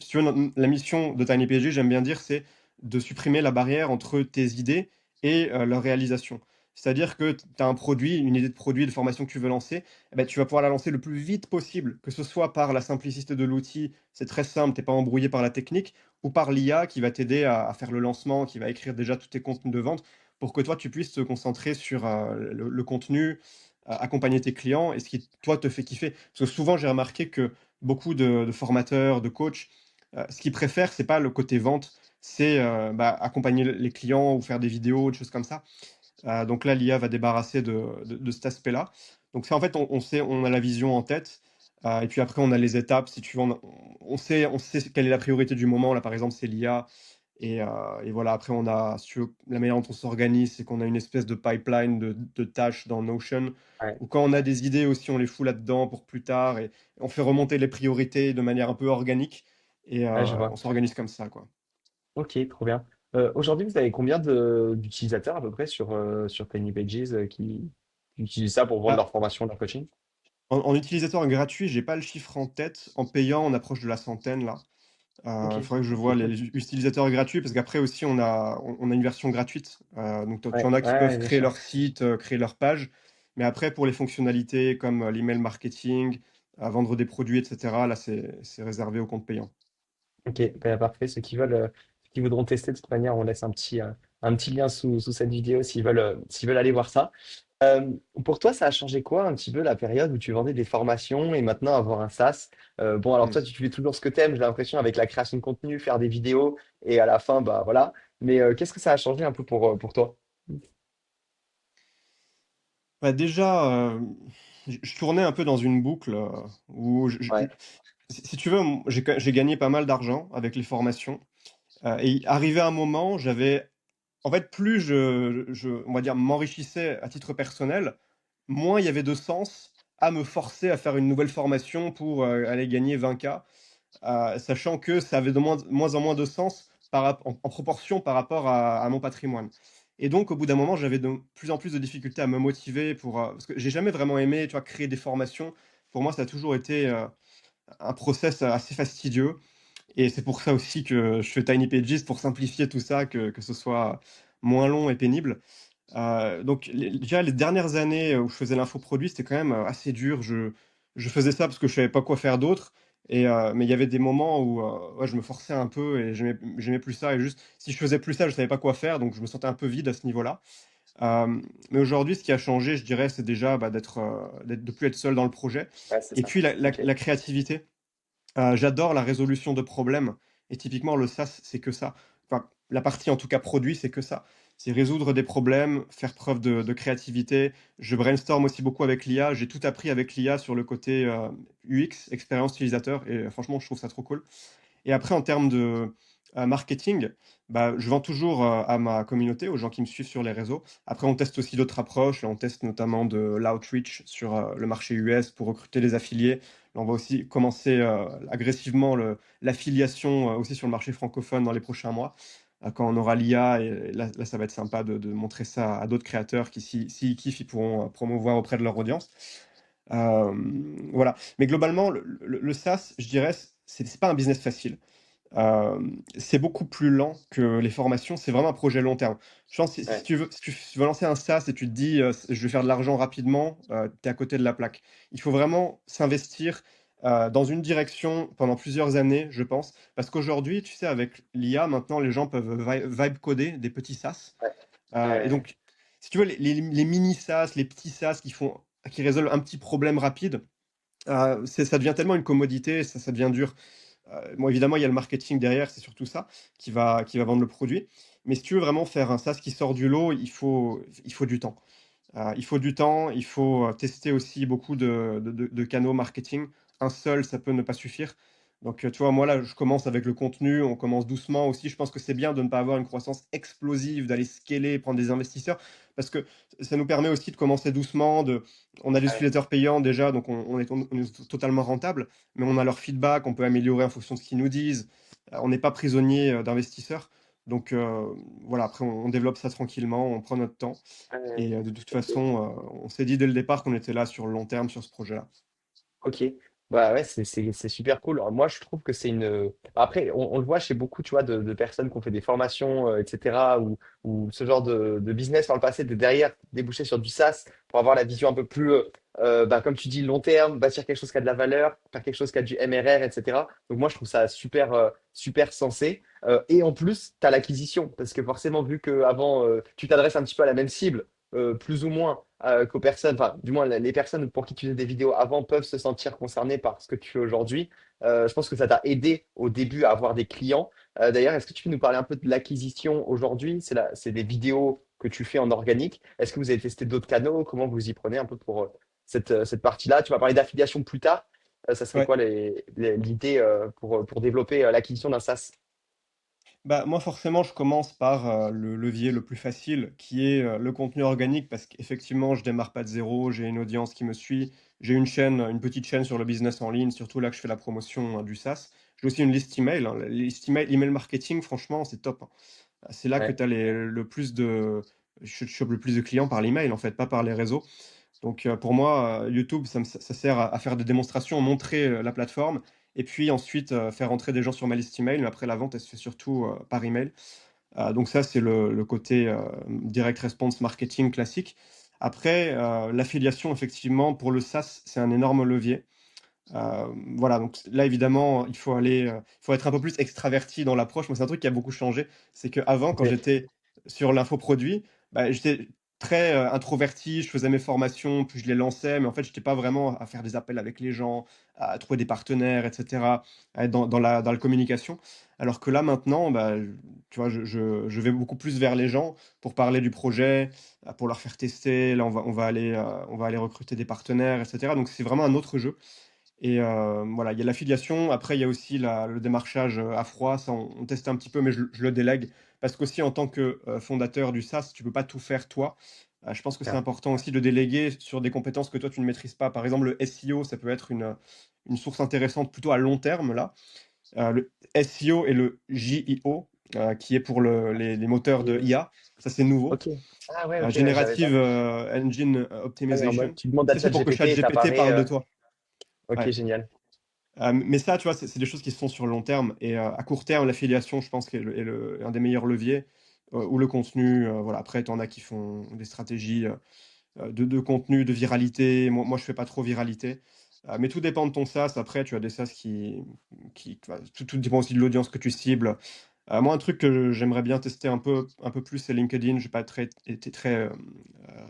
si tu veux, la mission de TinyPG, j'aime bien dire, c'est de supprimer la barrière entre tes idées et leur réalisation. C'est-à-dire que tu as un produit, une idée de produit, de formation que tu veux lancer, eh bah, tu vas pouvoir la lancer le plus vite possible, que ce soit par la simplicité de l'outil, c'est très simple, tu es pas embrouillé par la technique, ou par l'IA qui va t'aider à faire le lancement, qui va écrire déjà tous tes contenus de vente pour que toi tu puisses te concentrer sur, le contenu, accompagner tes clients et ce qui, toi, te fait kiffer. Parce que souvent, j'ai remarqué que beaucoup de formateurs, de coachs, ce qu'ils préfèrent, c'est pas le côté vente, c'est bah, accompagner les clients ou faire des vidéos, des choses comme ça. Donc là, l'IA va débarrasser de cet aspect-là. Donc c'est en fait, on sait, on a la vision en tête. Et puis après, on a les étapes. Si tu veux, on sait quelle est la priorité du moment. Là, par exemple, c'est l'IA. Et voilà, après, si tu veux, la manière dont on s'organise, c'est qu'on a une espèce de pipeline de tâches dans Notion, ouais, ou quand on a des idées aussi, on les fout là-dedans pour plus tard, et on fait remonter les priorités de manière un peu organique, et ouais, je on vois. s'organise comme ça, quoi. Ok, trop bien. Aujourd'hui, vous avez combien d'utilisateurs à peu près sur Tiny Pages qui utilisent ça pour vendre Ah, leur formation, leur coaching? en utilisateur gratuit, j'ai pas le chiffre en tête. En payant, on approche de la centaine, là. Ok, Il faudrait que je ok, vois cool. les utilisateurs gratuits, parce qu'après aussi, on a une version gratuite. Donc, tu en Ouais, as qui peuvent ouais, bien créer sûr. leur site, créer leur page. Mais après, pour les fonctionnalités comme l'email marketing, vendre des produits, etc., là, c'est réservé au compte payant. Ok, ben, parfait. Ceux qui voudront tester, de toute manière, on laisse un petit lien sous cette vidéo s'ils veulent aller voir ça. Euh, pour toi, ça a changé quoi un petit peu la période où tu vendais des formations et maintenant avoir un SaaS? Bon, alors Hmm. toi, tu fais toujours ce que t'aimes, j'ai l'impression, avec la création de contenu, faire des vidéos et à la fin, bah voilà. Mais qu'est-ce que ça a changé un peu pour toi? Bah, déjà, je tournais un peu dans une boucle où, Ouais, si tu veux, j'ai gagné pas mal d'argent avec les formations. Et arrivé à un moment, en fait, plus on va dire, m'enrichissais à titre personnel, moins il y avait de sens à me forcer à faire une nouvelle formation pour, aller gagner 20K, sachant que ça avait de moins en moins de sens en proportion par rapport à mon patrimoine. Et donc au bout d'un moment, j'avais de plus en plus de difficultés à me motiver parce que j'ai jamais vraiment aimé, tu vois, créer des formations. Pour moi, ça a toujours été, un process assez fastidieux et c'est pour ça aussi que je fais Tiny Pages pour simplifier tout ça, que ce soit moins long et pénible. Donc déjà les dernières années où je faisais l'infoproduit, c'était quand même, assez dur. Je faisais ça parce que je savais pas quoi faire d'autre mais il y avait des moments où, ouais, je me forçais un peu et j'aimais plus ça et juste si je faisais plus ça, je savais pas quoi faire, donc je me sentais un peu vide à ce niveau-là. Mais aujourd'hui, ce qui a changé, je dirais, c'est déjà, bah, de plus être seul dans le projet Ouais, c'est et ça. puis la la Ok. la créativité. J'adore la résolution de problèmes et typiquement le SaaS, c'est que ça. Enfin, la partie en tout cas produit, c'est que ça. C'est résoudre des problèmes, faire preuve de créativité. Je brainstorm aussi beaucoup avec l'IA. J'ai tout appris avec l'IA sur le côté, UX, expérience utilisateur et franchement, je trouve ça trop cool. Et après en termes de, marketing, bah, je vends toujours, à ma communauté, aux gens qui me suivent sur les réseaux. Après on teste aussi d'autres approches. Là, on teste notamment de l'outreach sur, le marché US pour recruter des affiliés. Là, on va aussi commencer, agressivement l'affiliation, aussi sur le marché francophone dans les prochains mois, quand on aura l'IA et là, ça va être sympa de montrer ça à d'autres créateurs qui s'ils kiffent, ils pourront, promouvoir auprès de leur audience. Voilà. Mais globalement, le SaaS, je dirais, c'est pas un business facile. C'est beaucoup plus lent que les formations, c'est vraiment un projet long terme. Je pense si Ouais, tu veux lancer un SaaS et tu te dis, «Je vais faire de l'argent rapidement», tu es à côté de la plaque. Il faut vraiment s'investir, dans une direction pendant plusieurs années, je pense. Parce qu'aujourd'hui, tu sais, avec l'IA, maintenant, les gens peuvent vibe coder des petits SaaS. ouais, Et ouais, donc, si tu veux, les mini SaaS, les petits SaaS qui résolvent un petit problème rapide, ça devient tellement une commodité, ça devient dur. Bon, évidemment, il y a le marketing derrière, c'est surtout ça qui va vendre le produit. Mais si tu veux vraiment faire un SaaS qui sort du lot, il faut du temps. Il faut du temps, il faut, tester aussi beaucoup de canaux marketing. Un seul, ça peut ne pas suffire. Donc, tu vois, moi, là, je commence avec le contenu, on commence doucement aussi. Je pense que c'est bien de ne pas avoir une croissance explosive, d'aller scaler, prendre des investisseurs, parce que ça nous permet aussi de commencer doucement, on a des ouais. utilisateurs payants déjà, donc on est totalement rentable, mais on a leur feedback, on peut améliorer en fonction de ce qu'ils nous disent. On n'est pas prisonnier, d'investisseurs. Donc, voilà, après on développe ça tranquillement, on prend notre temps. Ouais. Et de toute Ok. façon, on s'est dit dès le départ qu'on était là sur le long terme sur ce projet-là. Ok, bah ouais, c'est super cool. Alors, moi, je trouve que c'est une. Après, on le voit chez beaucoup, tu vois, de personnes qui ont fait des formations, etc., ou ce genre de business par le passé, de derrière déboucher sur du SaaS pour avoir la vision un peu plus, bah, comme tu dis, long terme, bâtir quelque chose qui a de la valeur, faire quelque chose qui a du MRR, etc. Donc moi, je trouve ça super, super sensé. Et en plus, tu as l'acquisition, parce que forcément, vu qu'avant, tu t'adresses un petit peu à la même cible, plus ou moins qu'aux personnes, enfin, du moins, les personnes pour qui tu faisais des vidéos avant peuvent se sentir concernées par ce que tu fais aujourd'hui. Je pense que ça t'a aidé au début à avoir des clients. D'ailleurs, est-ce que tu peux nous parler un peu de l'acquisition aujourd'hui? C'est des vidéos que tu fais en organique. Est-ce que vous avez testé d'autres canaux? Comment vous y prenez un peu pour cette partie-là? Tu vas parler d'affiliation plus tard. Ça serait Ouais. quoi l'idée pour développer l'acquisition d'un SaaS? Bah, moi, forcément, je commence par, le levier le plus facile qui est, le contenu organique parce qu'effectivement, je démarre pas de zéro, j'ai une audience qui me suit. J'ai une petite chaîne sur le business en ligne, surtout là que je fais la promotion, du SaaS. J'ai aussi une liste email, hein. La liste email, email marketing, franchement, c'est top, hein. C'est là que Ouais, tu as le plus de je chope le plus de clients par l'email, en fait, pas par les réseaux. Donc, pour moi, YouTube, ça sert à faire des démonstrations, montrer, la plateforme et puis ensuite, faire entrer des gens sur ma liste email. Mais après la vente, elle se fait surtout, par email. Donc ça, c'est le côté, direct response marketing classique. Après, l'affiliation, effectivement, pour le SaaS, c'est un énorme levier. Voilà, donc là, évidemment, il faut être un peu plus extraverti dans l'approche. Moi, c'est un truc qui a beaucoup changé. C'est qu'avant, quand ok, j'étais sur l'infoproduit, bah, j'étais très, introverti, je faisais mes formations, puis je les lançais, mais en fait, j'étais pas vraiment à faire des appels avec les gens, à trouver des partenaires et cetera, à être dans la communication. Alors que là, maintenant, bah, tu vois, je vais beaucoup plus vers les gens pour parler du projet, pour leur faire tester. Là, on va aller recruter des partenaires et cetera. Donc c'est vraiment un autre jeu. Et voilà, il y a l'affiliation. Après, il y a aussi le démarchage, à froid. Ça, on teste un petit peu, mais je le délègue parce qu'aussi en tant que, fondateur du SaaS, tu peux pas tout faire toi. Je pense que c'est Clair. important aussi de déléguer sur des compétences que toi tu ne maîtrises pas. Par exemple, le SEO, ça peut être une source intéressante plutôt à long terme là. Le SEO et le JEO, qui est pour les moteurs de Et, IA, ça c'est nouveau. ok. Ah ouais, ok, ouais, j'avais pas Generative vu. Engine Ah ouais, en mode, Optimization. tu demandes à Ça, c'est pour que ChatGPT et ChatGPT t'apparaît. parle de toi. Ok, Ouais. génial. Mais ça, tu vois, c'est des choses qui se font sur le long terme et à court terme, l'affiliation, je pense, est un des meilleurs leviers, ou le contenu, voilà. Après, tu en as qui font des stratégies, de contenu, de viralité. Moi, je fais pas trop viralité, mais tout dépend de ton SaaS. Après, tu as des SaaS qui enfin, tout dépend aussi de l'audience que tu cibles. Moi, un truc que j'aimerais bien tester un peu plus, c'est LinkedIn. J'ai pas été très,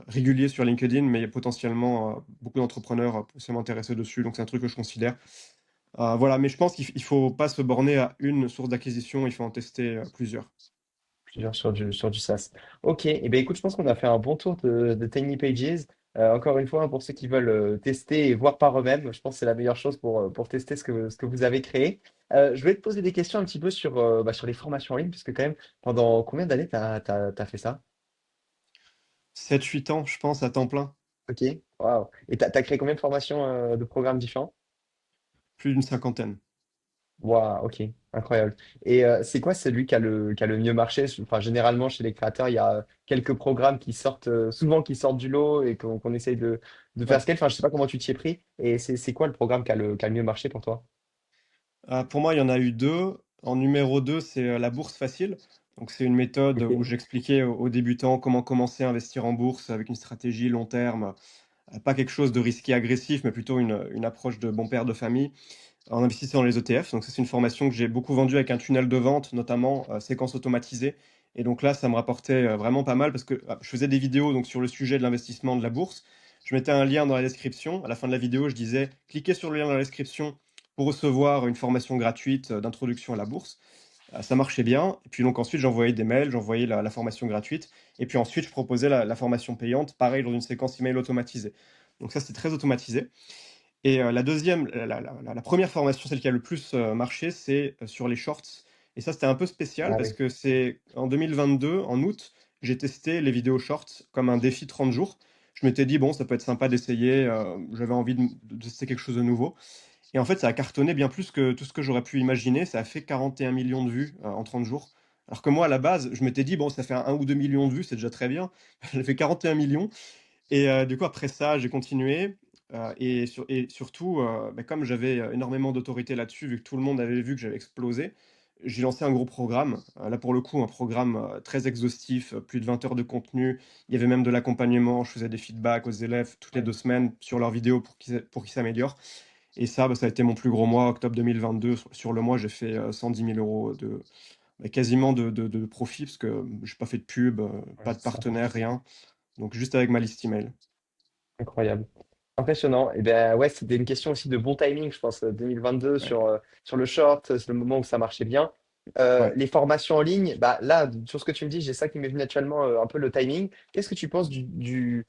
régulier sur LinkedIn, mais potentiellement, beaucoup d'entrepreneurs, peuvent se m'intéresser dessus, donc c'est un truc que je considère. Voilà, mais je pense qu'il faut pas se borner à une source d'acquisition, il faut en tester, plusieurs. Plusieurs sur du SaaS. Ok, et ben écoute, je pense qu'on a fait un bon tour de Tiny Pages. Encore une fois, hein, pour ceux qui veulent tester et voir par eux-mêmes, je pense que c'est la meilleure chose pour tester ce que vous avez créé. Je vais te poser des questions un petit peu sur les formations en ligne, puisque quand même, pendant combien d'années t'as fait ça? 7-8 ans, je pense, à temps plein, Ok, waouh. Et t'as créé combien de formations de programmes différents? plus d'une cinquantaine. Waouh, ok, incroyable. Et c'est quoi celui qui a le mieux marché? Enfin, généralement, chez les créateurs, il y a quelques programmes qui sortent, souvent qui sortent du lot et qu'on essaye de faire Ouais. scale. Enfin, je sais pas comment tu t'y es pris. Et c'est quoi le programme qui a le mieux marché pour toi? Pour moi, il y en a eu 2. En numéro 2, c'est, la bourse facile. Donc c'est une méthode Ok, où j'expliquais aux débutants comment commencer à investir en bourse avec une stratégie long terme, pas quelque chose de risqué, agressif, mais plutôt une approche de bon père de famille, en investissant dans les ETF. Donc ça, c'est une formation que j'ai beaucoup vendue avec un tunnel de vente, notamment, séquence automatisée. Et donc là, ça me rapportait, vraiment pas mal parce que, je faisais des vidéos donc sur le sujet de l'investissement de la bourse. Je mettais un lien dans la description. À la fin de la vidéo, je disais: «Cliquez sur le lien dans la description pour recevoir une formation gratuite, d'introduction à la bourse». Ça marchait bien et puis donc ensuite j'envoyais des mails, j'envoyais la formation gratuite et puis ensuite je proposais la formation payante, pareil dans une séquence email automatisée. Donc ça, c'était très automatisé. Et la 2e, la 1re formation, celle qui a le plus, marché, c'est, sur les shorts et ça, c'était un peu spécial ah parce oui. que c'est en 2022, en août, j'ai testé les vidéos shorts comme un défi 30 jours. Je m'étais dit: «Bon, ça peut être sympa d'essayer», j'avais envie de tester quelque chose de nouveau et en fait, ça a cartonné bien plus que tout ce que j'aurais pu imaginer. Ça a fait 41 millions de vues, en 30 jours. Alors que moi, à la base, je m'étais dit: «Bon, ça fait 1 ou 2 millions de vues, c'est déjà très bien». Elle a fait 41 millions et du coup, après ça, j'ai continué, et surtout, comme j'avais, énormément d'autorité là-dessus, vu que tout le monde avait vu que j'avais explosé, j'ai lancé un gros programme. Là, pour le coup, un programme, très exhaustif, plus de 20 heures de contenu. Il y avait même de l'accompagnement. Je faisais des feedbacks aux élèves toutes les 2 semaines sur leurs vidéos pour qu'ils s'améliorent et ça, ça a été mon plus gros mois, octobre 2022. Sur le mois, j'ai fait, 110 000 € quasiment de profit parce que, j'ai pas fait de pub, Ouais, pas de c'est important. partenaire, rien. Donc juste avec ma liste email. Incroyable. Impressionnant. Et ben ouais, c'était une question aussi de bon timing, je pense, 2022 Ouais, sur le short, c'est le moment où ça marchait bien. ouais. Les formations en ligne, bah là, sur ce que tu me dis, j'ai ça qui m'est venu naturellement, un peu le timing. Qu'est-ce que tu penses du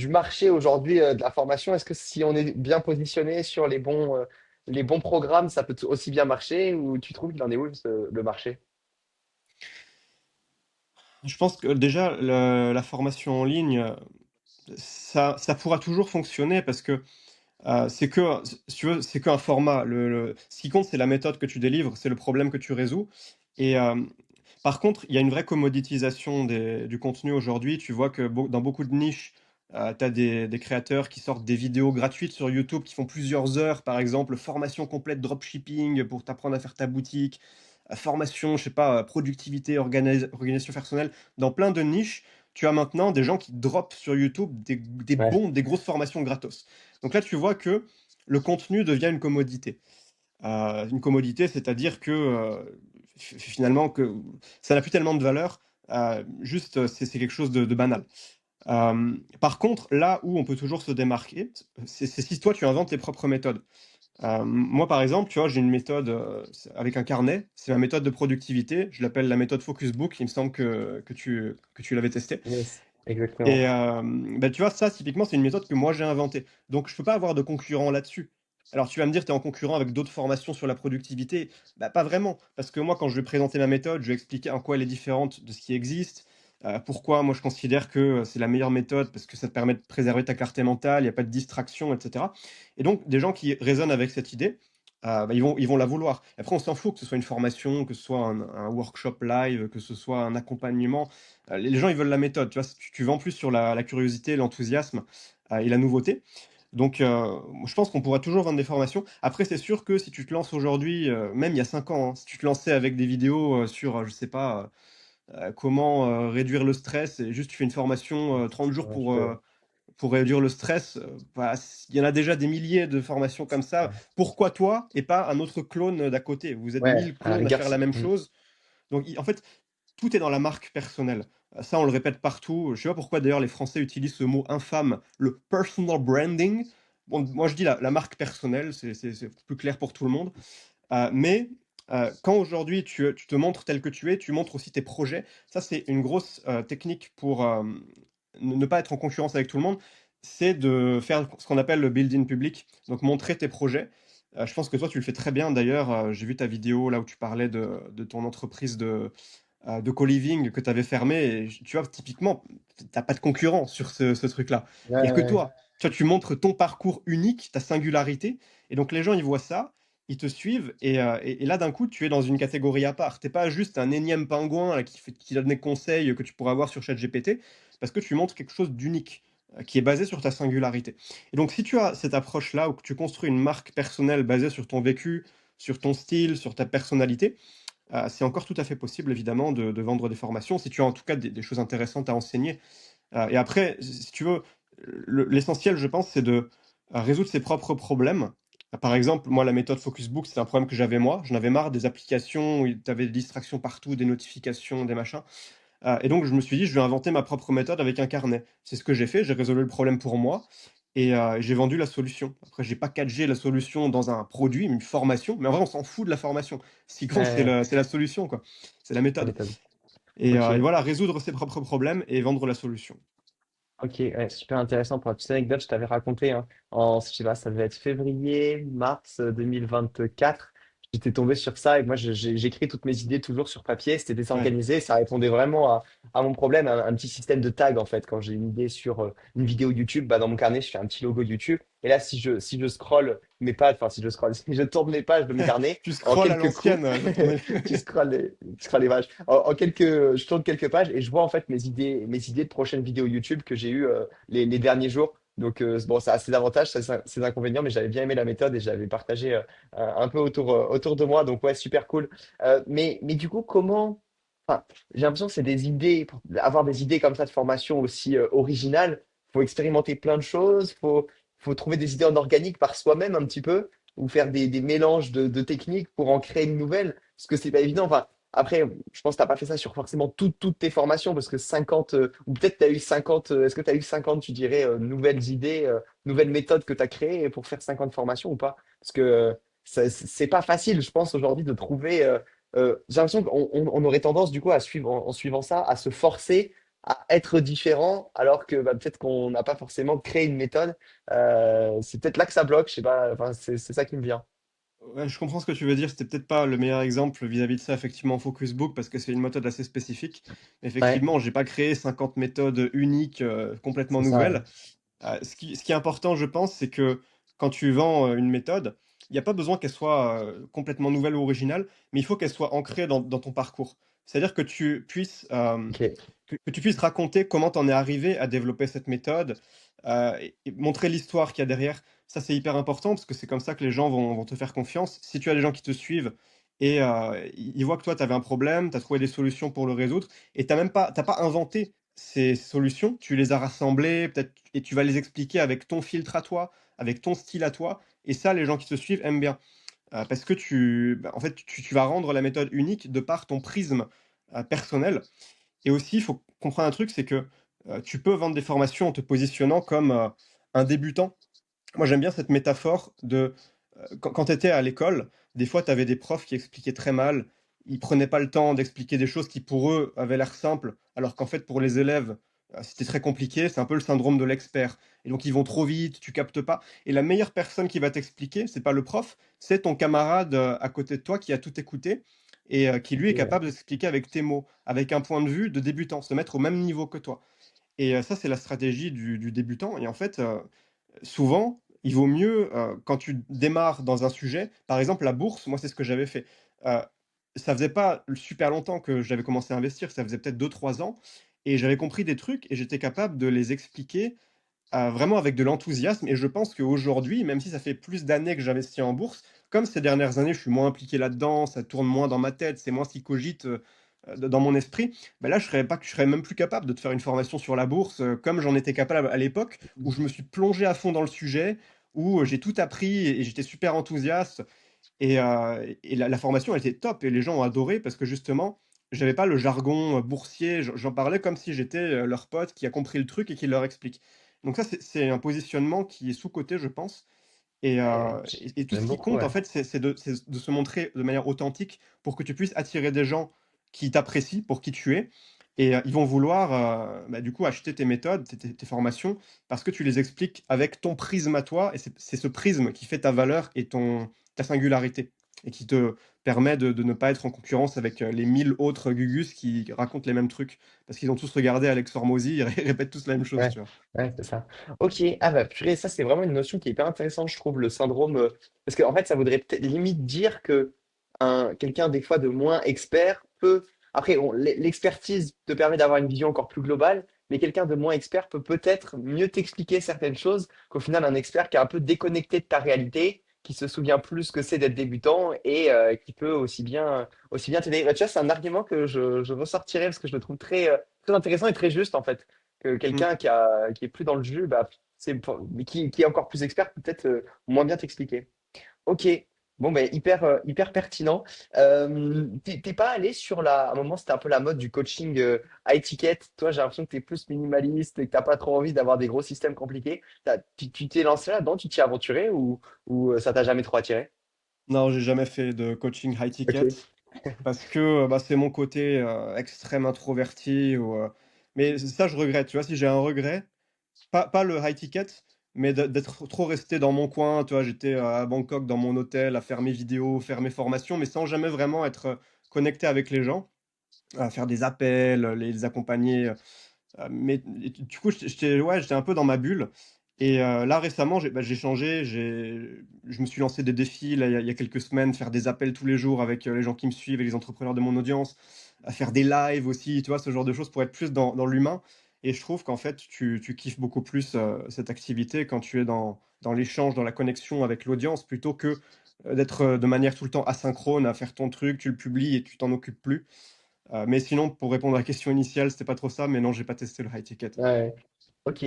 marché aujourd'hui, de la formation? Est-ce que si on est bien positionné sur les bons programmes, ça peut aussi bien marcher ou tu trouves qu'il en est où le marché? Je pense que déjà la formation en ligne, ça pourra toujours fonctionner parce que, c'est que si tu veux, c'est qu'un format. Ce qui compte, c'est la méthode que tu délivres, c'est le problème que tu résous et par contre, il y a une vraie commoditisation du contenu aujourd'hui. Tu vois que dans beaucoup de niches, tu as des créateurs qui sortent des vidéos gratuites sur YouTube qui font plusieurs heures, par exemple, formation complète dropshipping pour t'apprendre à faire ta boutique, formation, je sais pas, productivité, organisation personnelle. Dans plein de niches, tu as maintenant des gens qui dropent sur YouTube Ouais, des grosses formations gratos. Donc là, tu vois que le contenu devient une commodité, c'est-à-dire que, finalement que ça n'a plus tellement de valeur, juste, c'est quelque chose de banal. Par contre, là où on peut toujours se démarquer, c'est si toi tu inventes tes propres méthodes. Moi, par exemple, tu vois, j'ai une méthode, c'est avec un carnet, c'est ma méthode de productivité, je l'appelle la méthode Focus Book, il me semble que tu l'avais testée yes, et exactement. tu vois, ça, typiquement, c'est une méthode que moi j'ai inventée. Donc je peux pas avoir de concurrent là-dessus. Alors tu vas me dire: «Tu es en concurrent avec d'autres formations sur la productivité». Pas vraiment, parce que moi, quand je vais présenter ma méthode, je vais expliquer en quoi elle est différente de ce qui existe. Pourquoi moi je considère que, c'est la meilleure méthode parce que ça te permet de préserver ta clarté mentale, il y a pas de distraction et cetera et donc des gens qui résonnent avec cette idée, bah, ils vont la vouloir. Après on s'en fout que ce soit une formation, que ce soit un workshop live, que ce soit un accompagnement, les gens ils veulent la méthode, tu vois? Tu vends plus sur la curiosité, l'enthousiasme, et la nouveauté donc je pense qu'on pourra toujours vendre des formations. Après c'est sûr que si tu te lances aujourd'hui, même il y a 5 ans, hein, si tu te lançais avec des vidéos, sur, je sais pas, comment, réduire le stress et juste tu fais une formation, 30 jours Ouais, je peux. pour réduire le stress, bah, il y en a déjà des milliers de formations comme ça. Ouais, Pourquoi toi et pas un autre clone, d'à côté? Vous êtes ouais, 1000 à la clones à rigueur. faire la même chose, donc i en fait, tout est dans la marque personnelle. Ça, on le répète partout. Je sais pas pourquoi d'ailleurs les Français utilisent ce mot infâme, le personal branding. Bon, moi je dis la marque personnelle, c'est plus clair pour tout le monde. Mais quand aujourd'hui tu te montres tel que tu es, tu montres aussi tes projets. Ça, c'est une grosse, technique pour, ne pas être en concurrence avec tout le monde, c'est de faire ce qu'on appelle le build in public, donc montrer tes projets. Je pense que toi, tu le fais très bien d'ailleurs, j'ai vu ta vidéo là où tu parlais de ton entreprise de co-living que tu avais fermée et tu vois, typiquement, tu as pas de concurrent sur ce truc-là. Ouais, Il y a que ouais, toi. Tu vois, tu montres ton parcours unique, ta singularité et donc les gens, ils voient ça, ils te suivent et là, d'un coup, tu es dans une catégorie à part. Tu es pas juste un énième pingouin là qui donne des conseils que tu pourrais avoir sur ChatGPT, parce que tu montres quelque chose d'unique, qui est basé sur ta singularité et donc si tu as cette approche-là, où que tu construis une marque personnelle basée sur ton vécu, sur ton style, sur ta personnalité, c'est encore tout à fait possible évidemment de vendre des formations, si tu as en tout cas des choses intéressantes à enseigner. Et après, si tu veux, l'essentiel, je pense, c'est de résoudre ses propres problèmes. Par exemple, moi, la méthode Focus Book, c'est un problème que j'avais moi. J'en avais marre des applications où tu avais des distractions partout, des notifications, des machins. Et donc, je me suis dit, je vais inventer ma propre méthode avec un carnet. C'est ce que j'ai fait. J'ai résolu le problème pour moi et j'ai vendu la solution. Après, j'ai pas 4G la solution dans un produit, une formation. Mais en vrai, on s'en fout de la formation. Ce qui compte, ouais, c'est la solution, quoi. C'est la la méthode. méthode. Et Ok. voilà, résoudre ses propres problèmes et vendre la solution. Ok, ouais, super intéressant. Pour la petite anecdote, je t'avais raconté, hein, je sais pas, ça devait être février, mars 2024. J'étais tombé sur ça et moi, j'écris toutes mes idées toujours sur papier. C'était Ouais. désorganisé. Ça répondait vraiment à mon problème, un petit système de tag en fait. Quand j'ai une idée sur une vidéo YouTube, bah, dans mon carnet, je fais un petit logo YouTube. Et là, si je scrolle mes pages, enfin, si je scrolle, si je tourne mes pages de mon carnet, Tu en scrolles à quelques coups, l'ancienne, je tournais tu scrolles les pages. Je tourne quelques pages et je vois en fait mes idées de prochaines vidéos YouTube que j'ai eues les derniers jours. Donc, bon, ça a ses avantages, ça a ses inconvénients, mais j'avais bien aimé la méthode et j'avais partagé un peu autour de moi. Donc, ouais, super cool. Mais du coup, comment. Enfin, j'ai l'impression que c'est des idées, pour avoir des idées comme ça de formation aussi originales, faut expérimenter plein de choses, faut trouver des idées en organique par soi-même un petit peu, ou faire des mélanges de techniques pour en créer une nouvelle, parce que c'est pas évident. Enfin, après, je pense que tu n'as pas fait ça sur forcément toutes tes formations, parce que 50, ou peut-être tu as eu 50, est-ce que tu as eu 50, tu dirais, nouvelles idées, nouvelles méthodes que tu as créées pour faire 50 formations ou pas? Parce que c'est pas facile, je pense, aujourd'hui de trouver. J'ai l'impression qu'on aurait tendance, du coup, à suivre, en suivant ça, à se forcer à être différent, alors que bah, peut-être qu'on n'a pas forcément créé une méthode. C'est peut-être là que ça bloque, je sais pas, enfin, c'est ça qui me vient. ouais, je comprends ce que tu veux dire. C'était peut-être pas le meilleur exemple vis-à-vis de ça, effectivement, Focus Book, parce que c'est une méthode assez spécifique. Ouais, Effectivement, j'ai pas créé 50 méthodes uniques, complètement c'est ça. nouvelles. Ce qui est important, je pense, c'est que quand tu vends, une méthode, il y a pas besoin qu'elle soit, complètement nouvelle ou originale, mais il faut qu'elle soit ancrée dans ton parcours. C'est-à-dire que tu puisses, Ok. que tu puisses raconter comment tu en es arrivé à développer cette méthode, et montrer l'histoire qu'il y a derrière. Ça, c'est hyper important parce que c'est comme ça que les gens vont te faire confiance. Si tu as des gens qui te suivent et ils voient que toi, tu avais un problème, tu as trouvé des solutions pour le résoudre et tu pas inventé ces solutions, tu les as rassemblées peut-être et tu vas les expliquer avec ton filtre à toi, avec ton style à toi et ça, les gens qui te suivent aiment bien. Parce que en fait, tu vas rendre la méthode unique de par ton prisme, personnel et aussi, il faut comprendre un truc, c'est que, tu peux vendre des formations en te positionnant comme, un débutant. Moi, j'aime bien cette métaphore de, quand tu étais à l'école, des fois, tu avais des profs qui expliquaient très mal. Ils prenaient pas le temps d'expliquer des choses qui, pour eux, avaient l'air simples, alors qu'en fait, pour les élèves, c'était très compliqué. C'est un peu le syndrome de l'expert et donc ils vont trop vite, tu captes pas et la meilleure personne qui va t'expliquer, c'est pas le prof, c'est ton camarade, à côté de toi qui a tout écouté et qui lui Ok, est ouais. capable de s'expliquer avec tes mots, avec un point de vue de débutant, se mettre au même niveau que toi. Et ça, c'est la stratégie du débutant et en fait, souvent, il vaut mieux, quand tu démarres dans un sujet, par exemple la bourse, moi c'est ce que j'avais fait. Heu, Ça faisait pas super longtemps que j'avais commencé à investir, ça faisait peut-être 2 3 ans et j'avais compris des trucs et j'étais capable de les expliquer, vraiment avec de l'enthousiasme et je pense qu'aujourd'hui, même si ça fait plus d'années que j'investis en bourse, comme ces dernières années, je suis moins impliqué là-dedans, ça tourne moins dans ma tête, c'est moins ce qui cogite, dans mon esprit, bah, là, je serais même plus capable de te faire une formation sur la bourse, comme j'en étais capable à l'époque où je me suis plongé à fond dans le sujet, où, j'ai tout appris et j'étais super enthousiaste et la formation elle était top et les gens ont adoré parce que justement, j'avais pas le jargon, boursier, j'en parlais comme si j'étais, leur pote qui a compris le truc et qui leur explique. Donc ça, c'est un positionnement qui est sous-coté, je pense et tout ce J'aime qui beaucoup, compte, en ouais. fait, c'est de se montrer de manière authentique pour que tu puisses attirer des gens qui t'apprécient pour qui tu es et ils vont vouloir, bah, du coup, acheter tes méthodes, tes formations parce que tu les expliques avec ton prisme à toi et c'est ce prisme qui fait ta valeur et ta singularité et qui te permet de ne pas être en concurrence avec, les 1000 autres Gugus qui racontent les mêmes trucs. Parce qu'ils ont tous regardé Alex Hormozy, ils répètent tous la même chose, Ouais, tu vois? ouais, c'est ça. Ok, ah bah purée, ça c'est vraiment une notion qui est hyper intéressante, je trouve, le syndrome. Parce qu'en fait, ça voudrait peut-être limite dire que quelqu'un des fois de moins expert peut. Après, l'expertise te permet d'avoir une vision encore plus globale, mais quelqu'un de moins expert peut peut-être mieux t'expliquer certaines choses qu'au final un expert qui est un peu déconnecté de ta réalité, qui se souvient plus ce que c'est d'être débutant et qui peut aussi bien t'aider. Bah, tu vois, c'est un argument que je ressortirais parce que je le trouve très intéressant et très juste en fait que Mmh. quelqu'un qui est plus dans le jus, bah, mais qui est encore plus expert, peut être moins bien t'expliquer. Ok, bon, ben hyper pertinent. T'es pas allé sur à un moment, c'était un peu la mode du coaching high ticket. Toi, j'ai l'impression que tu es plus minimaliste et que t'as pas trop envie d'avoir des gros systèmes compliqués. Tu t'es lancé là-dedans, tu t'y es aventuré ou ça t'a jamais trop attiré? Non, j'ai jamais fait de coaching high Ok. ticket. Parce que, bah, c'est mon côté, extrême introverti mais ça je regrette, tu vois? Si j'ai un regret, pas le high ticket, mais d'être trop resté dans mon coin, tu vois? J'étais, à Bangkok dans mon hôtel à faire mes vidéos, faire mes formations, mais sans jamais vraiment être, connecté avec les gens, à faire des appels, les accompagner, mais et du coup, j'étais un peu dans ma bulle et là récemment, j'ai changé, je me suis lancé des défis là, il y a quelques semaines, faire des appels tous les jours avec, les gens qui me suivent et les entrepreneurs de mon audience, à faire des lives aussi, tu vois? Ce genre de choses pour être plus dans l'humain et je trouve qu'en fait, tu kiffes beaucoup plus, cette activité quand tu es dans l'échange, dans la connexion avec l'audience plutôt que, d'être, de manière tout le temps asynchrone à faire ton truc, tu le publies et tu t'en occupes plus. Mais sinon, pour répondre à la question initiale, c'était pas trop ça, mais non, j'ai pas testé le high ticket. Ouais. Ok,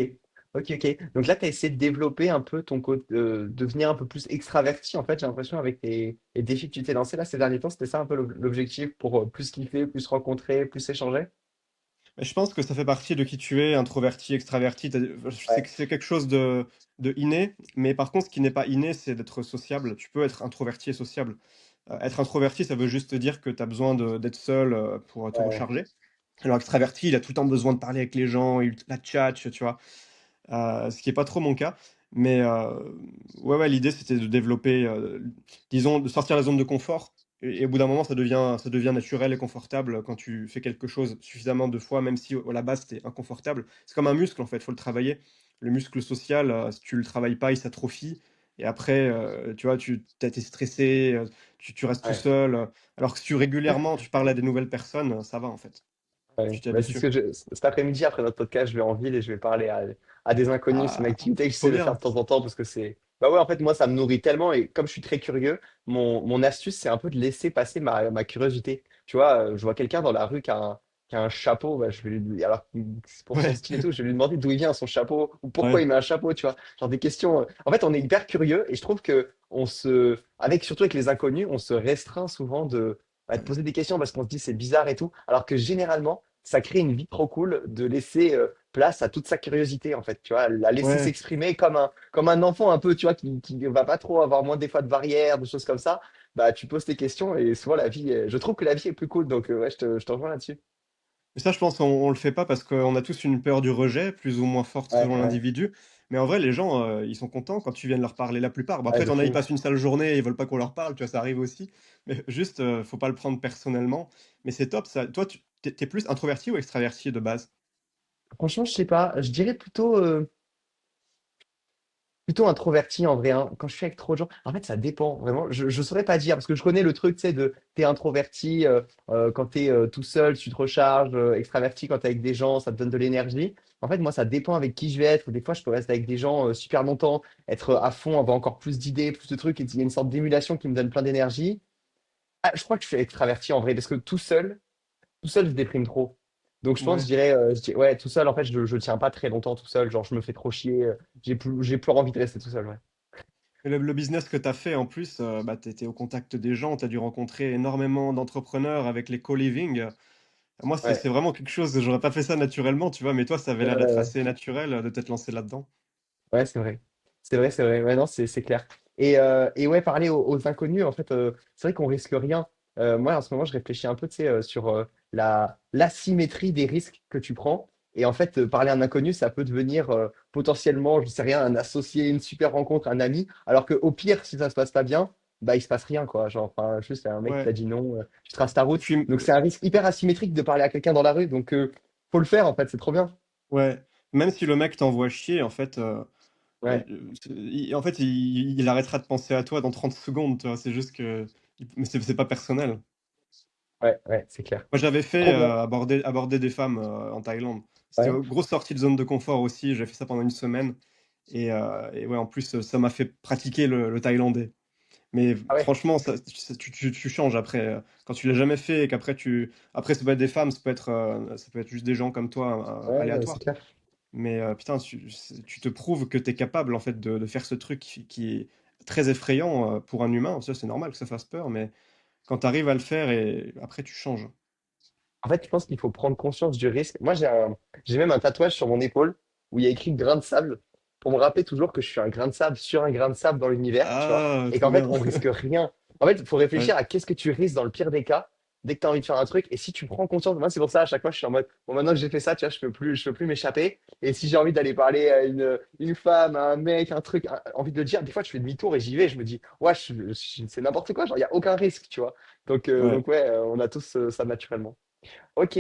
ok. Donc là, tu as essayé de développer un peu ton côté, devenir un peu plus extraverti, en fait, j'ai l'impression, avec les défis que tu t'es lancé là ces derniers temps, c'était ça un peu l'objectif pour plus kiffer, plus rencontrer, plus échanger? Mais je pense que ça fait partie de qui tu es, introverti, extraverti. Je sais que Ouais, c'est quelque chose de inné, mais par contre, ce qui n'est pas inné, c'est d'être sociable. Tu peux être introverti et sociable. Être introverti, ça veut juste dire que tu as besoin d'être seul pour te ouais, recharger. Alors, extraverti, il a tout le temps besoin de parler avec les gens, la tchatche, tu vois. Ce qui est pas trop mon cas. Mais ouais, l'idée, c'était de développer, disons, de sortir la zone de confort et au bout d'un moment, ça devient naturel et confortable quand tu fais quelque chose suffisamment de fois, même si, à la base, c'était inconfortable. C'est comme un muscle, en fait, il faut le travailler. Le muscle social, si tu le travailles pas, il s'atrophie et après, tu vois, tu es stressé, tu restes tout ouais. seul, alors que si tu régulièrement, tu parles à des nouvelles personnes, ça va, en fait. Tu Ouais. t'y Bah, c'est ce habitues. que cet après-midi, après notre podcast, je vais en ville et je vais parler à des inconnus. C'est une Ah! activité que Trop j'essaie de faire bien. de temps en temps parce que c'est. Bah ouais, en fait, moi, ça me nourrit tellement et comme je suis très curieux, mon astuce, c'est un peu de laisser passer ma curiosité. Tu vois, je vois quelqu'un dans la rue qui a un chapeau, bah, je vais lui, alors c'est pour son Ouais, style et tout, je vais lui demander d'où il vient son chapeau ou pourquoi ouais. il met un chapeau, tu vois. Genre des questions. En fait, on est hyper curieux et je trouve que surtout avec les inconnus, on se restreint souvent de poser des questions parce qu'on se dit c'est bizarre et tout, alors que généralement, ça crée une vie trop cool de laisser place à toute sa curiosité, en fait, tu vois, la laisser Ouais. s'exprimer comme un enfant un peu, tu vois, qui ne va pas trop avoir moins des fois de barrières, de choses comme ça. Bah, tu poses tes questions et souvent je trouve que la vie est plus cool, donc ouais, je te rejoins là-dessus. Mais ça, je pense, on le fait pas parce qu'on a tous une peur du rejet, plus ou moins forte Ouais, selon ouais, l'individu. Mais en vrai, les gens, ils sont contents quand tu viens de leur parler, la plupart. Bon Ouais, après, de tu en as, ils fou. passent une sale journée, ils veulent pas qu'on leur parle, tu vois? Ça arrive aussi. Mais juste, faut pas le prendre personnellement. Mais c'est top ça. Toi, tu es plus introverti ou extraverti de base? Franchement, je sais pas. Je dirais plutôt introverti en vrai, hein. Quand je suis avec trop de gens, en fait, ça dépend vraiment. Je saurais pas dire parce que je connais le truc, tu sais, de t'es introverti quand t'es tout seul, tu te recharges, extraverti quand t'es avec des gens, ça te donne de l'énergie. En fait, moi, ça dépend avec qui je vais être. Des fois, je peux rester avec des gens super longtemps, être à fond, avoir encore plus d'idées, plus de trucs. Et il y a une sorte d'émulation qui me donne plein d'énergie. Ah, je crois que je suis extraverti en vrai parce que tout seul, je déprime trop. Donc je pense, Ouais. ouais, tout seul, en fait, je tiens pas très longtemps tout seul. Genre, je me fais trop chier. J'ai plus envie de rester tout seul, ouais. Et le business que tu as fait en plus, bah, tu étais au contact des gens, tu as dû rencontrer énormément d'entrepreneurs avec les co-living. Moi, c'est Ouais. vraiment quelque chose, j'aurais pas fait ça naturellement, tu vois? Mais toi, ça avait l'air d'être Ouais, assez naturel, de t'être lancé là-dedans. ouais, c'est vrai. C'est vrai, c'est vrai. Ouais, non, c'est clair. Et ouais, parler aux inconnus, en fait, c'est vrai qu'on risque rien. Moi, en ce moment, je réfléchis un peu, tu sais, sur l'asymétrie des risques que tu prends. Et en fait, parler à un inconnu, ça peut devenir potentiellement, je sais rien, un associé, une super rencontre, un ami. Alors que au pire, si ça se passe pas bien, bah, il se passe rien, quoi. Genre, enfin, juste un mec qui t'a Ouais. dit non, tu traces ta Et route. puis, Donc, c'est un risque hyper asymétrique de parler à quelqu'un dans la rue. Donc, faut le faire, en fait, c'est trop bien. ouais, même si le mec t'envoie chier, en fait, Ouais, il arrêtera de penser à toi dans 30 secondes, tu vois? C'est juste que mais c'est pas personnel. ouais, ouais, c'est clair. Moi, j'avais fait, Trop bien. aborder des femmes, en Thaïlande. C'était, Ouais. grosse sortie de zone de confort aussi, j'ai fait ça pendant une semaine et ouais, en plus, ça m'a fait pratiquer le thaïlandais. Mais Ah ouais. franchement, tu changes après, quand tu l'as jamais fait et qu'après après ça peut être des femmes, ça peut être juste des gens comme toi, Ouais, ouais, c'est aléatoires. clair. Mais putain, tu te prouves que tu es capable en fait de faire ce truc qui est très effrayant, pour un humain. Ça, c'est normal que ça fasse peur, mais quand tu arrives à le faire et après tu changes. En fait, je pense qu'il faut prendre conscience du risque. Moi, j'ai même un tatouage sur mon épaule où il y a écrit grain de sable pour me rappeler toujours que je suis un grain de sable sur un grain de sable dans l'univers, tu vois. Ah, Et trop qu'en fait, bien. on risque rien. En fait, il faut réfléchir Ouais, à qu'est-ce que tu risques dans le pire des cas dès que tu as envie de faire un truc. Et si tu prends conscience, moi, c'est pour ça, à chaque fois, je suis en mode, bon, maintenant que j'ai fait ça, tu vois, je peux plus m'échapper. Et si j'ai envie d'aller parler à une femme, à un mec, un truc, envie de le dire, des fois, je fais demi-tour et j'y vais. Je me dis, ouais, c'est n'importe quoi, genre, il n'y a aucun risque, tu vois. ouais. Donc ouais, on a tous ça naturellement. Ok.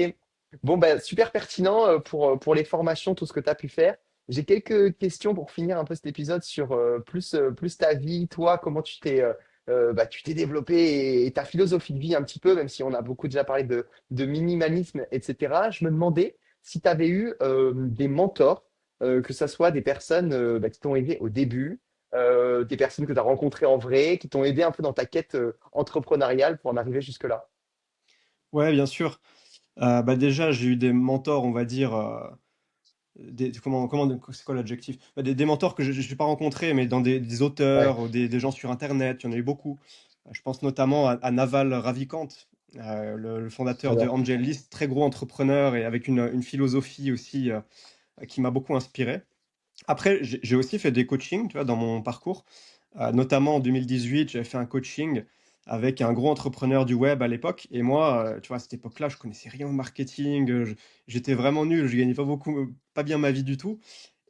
Bon, bah, super pertinent pour les formations, tout ce que tu as pu faire. J'ai quelques questions pour finir un peu cet épisode sur plus ta vie, toi, comment tu t'es développé et ta philosophie de vie un petit peu, même si on a beaucoup déjà parlé de minimalisme, etc. Je me demandais si tu avais eu des mentors, que ce soit des personnes qui t'ont aidé au début, des personnes que tu as rencontrées en vrai, qui t'ont aidé un peu dans ta quête entrepreneuriale pour en arriver jusque-là. Ouais, bien sûr. Bah, déjà, j'ai eu des mentors, on va dire, c'est quoi l'adjectif? Bah, des mentors que je n'ai pas rencontrés, mais dans des Ouais, auteurs ou des gens sur internet, il y en a eu beaucoup. Je pense notamment à Naval Ravikant, le fondateur de j'adore. AngelList, très gros entrepreneur et avec une philosophie aussi, qui m'a beaucoup inspiré. Après, j'ai aussi fait des coachings, tu vois, dans mon parcours. Notamment en 2018, j'avais fait un coaching avec un gros entrepreneur du web à l'époque. Et moi, tu vois, à cette époque-là, je connaissais rien au marketing. J'étais vraiment nul. Je gagnais pas beaucoup, pas bien ma vie du tout.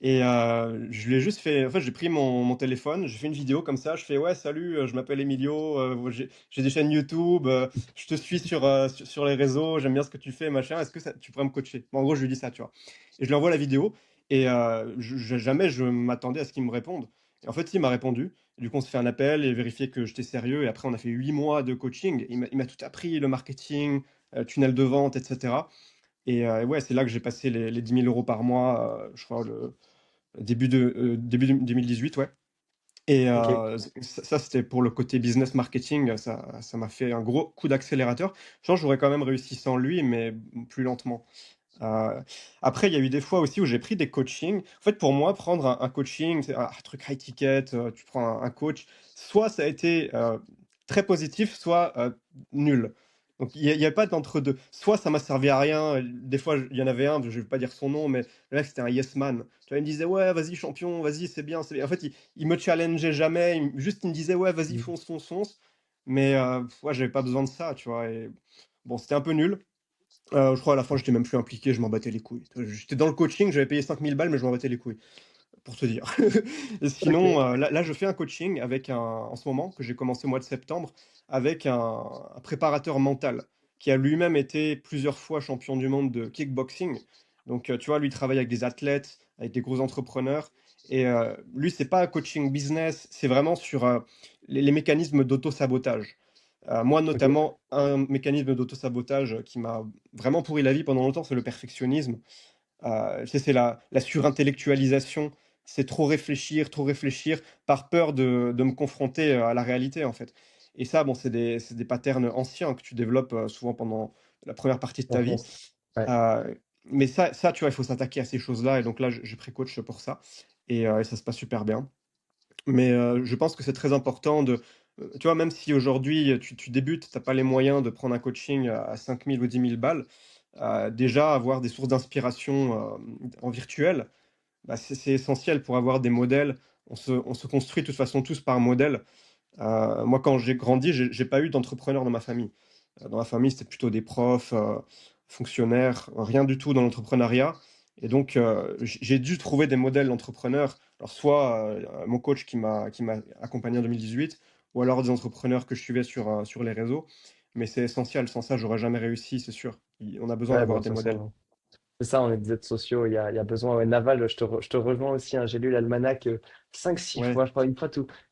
Et je lui ai juste fait. En fait, j'ai pris mon téléphone, j'ai fait une vidéo comme ça. Je fais ouais, salut, je m'appelle Emilio. J'ai des chaînes YouTube. Je te suis sur les réseaux. J'aime bien ce que tu fais, machin. Est-ce que tu pourrais me coacher? Bon, en gros, je lui dis ça, tu vois. Et je lui envoie la vidéo. Et jamais je m'attendais à ce qu'il me réponde. Et en fait, il m'a répondu. Du coup, on s'est fait un appel et vérifié que j'étais sérieux. Et après, on a fait 8 mois de coaching. Il m'a tout appris, le marketing, tunnel de vente, etc. Et ouais, c'est là que j'ai passé les 10 000 euros par mois, je crois, le début 2018, ouais. Et Ok. ça, c'était pour le côté business marketing. Ça m'a fait un gros coup d'accélérateur. Je pense que j'aurais quand même réussi sans lui, mais plus lentement. Heu, Après, il y a eu des fois aussi où j'ai pris des coachings. En fait, pour moi, prendre un coaching, c'est un truc high ticket, tu prends un coach, soit ça a été, très positif, soit, nul. Donc il y a pas d'entre-deux. Soit ça m'a servi à rien, des fois, il y en avait un, je vais pas dire son nom, mais le mec, c'était un yes man. Tu vois, il me disait: «Ouais, vas-y champion, vas-y, c'est bien, c'est bien». En fait, il me challengeait jamais, il me disait: «Ouais, vas-y, Mhm. fonce, fonce, fonce». Mais ouais, j'avais pas besoin de ça, tu vois? Et bon, c'était un peu nul. Je crois à la fin, j'étais même plus impliqué, je m'en battais les couilles. J'étais dans le coaching, j'avais payé 5 000 balles, mais je m'en battais les couilles. pour te dire. Et sinon, Ok, là, je fais un coaching avec en ce moment, que j'ai commencé au mois de septembre, avec un préparateur mental qui a lui-même été plusieurs fois champion du monde de kickboxing. Donc, tu vois, lui, il travaille avec des athlètes, avec des gros entrepreneurs. Et lui, c'est pas un coaching business, c'est vraiment sur les mécanismes d'auto-sabotage. Moi, ok, notamment, un mécanisme d'auto-sabotage qui m'a vraiment pourri la vie pendant longtemps, c'est le perfectionnisme. Tu sais, c'est la surintellectualisation, c'est trop réfléchir par peur de me confronter, à la réalité, en fait. Et ça, bon, c'est des patterns anciens que tu développes, souvent pendant la première partie de ta vie. l'enfance. Ouais, Mais ça, tu vois, il faut s'attaquer à ces choses-là et donc là, je pré-coach pour ça et ça se passe super bien. Mais je pense que c'est très important tu vois, même si aujourd'hui, tu débutes, tu as pas les moyens de prendre un coaching à 5 000 ou 10 000 balles, déjà avoir des sources d'inspiration, en virtuel, bah, c'est essentiel pour avoir des modèles. On se construit de toute façon tous par modèle. Moi, quand j'ai grandi, j'ai pas eu d'entrepreneur dans ma famille. Dans ma famille, c'était plutôt des profs, fonctionnaires, rien du tout dans l'entrepreneuriat et donc j'ai dû trouver des modèles d'entrepreneurs. Alors soit, mon coach qui m'a accompagné en 2018 ou alors des entrepreneurs que je suivais sur les réseaux. Mais c'est essentiel, sans ça, j'aurais jamais réussi, c'est sûr. On a besoin ouais, bon, d'avoir de des toute modèles. façon. C'est ça, on est des êtres sociaux, il y a besoin. Ouais, Naval, je te rejoins aussi, hein. J'ai lu l'almanach 5-6 Ouais, fois, je crois,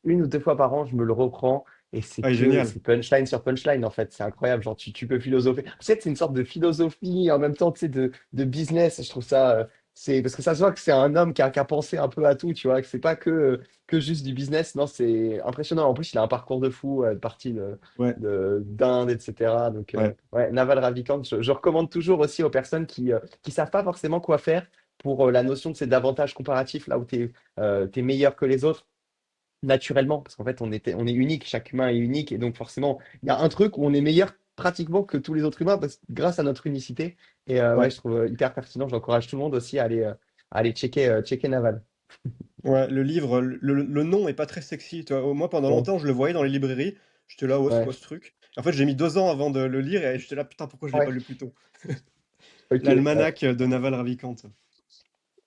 une ou deux fois par an, je me le reprends. Et ouais, génial. c'est punchline sur punchline, en fait. C'est incroyable. Genre, tu peux philosopher. Tu sais, c'est une sorte de philosophie, en même temps, tu sais, de business. Je trouve ça, parce que ça se voit que c'est un homme qui a pensé un peu à tout, tu vois, que c'est pas que juste du business. Non, c'est impressionnant. En plus, il a un parcours de fou, parti Ouais, d'Inde, etc. Donc, ouais, ouais, Naval Ravikant, je recommande toujours aussi aux personnes qui savent pas forcément quoi faire pour la notion de ces davantages comparatifs, là où tu es, meilleur que les autres, naturellement, parce qu'en fait, on est unique, chaque humain est unique, et donc forcément, il y a un truc où on est meilleur pratiquement que tous les autres humains grâce à notre unicité. Et ouais, ouais. je trouve hyper pertinent. J'encourage tout le monde aussi à aller checker Naval. Ouais, le livre, le nom est pas très sexy, tu vois? Moi, pendant Non. longtemps, je le voyais dans les librairies. J'étais là: «Oh, c'est quoi Ouais. ce truc?» En fait, j'ai mis 2 ans avant de le lire et j'étais là: «Putain, pourquoi je l'ai pas Ouais. lu plus tôt?» Ok. Ouais. L'almanach de Naval Ravikant.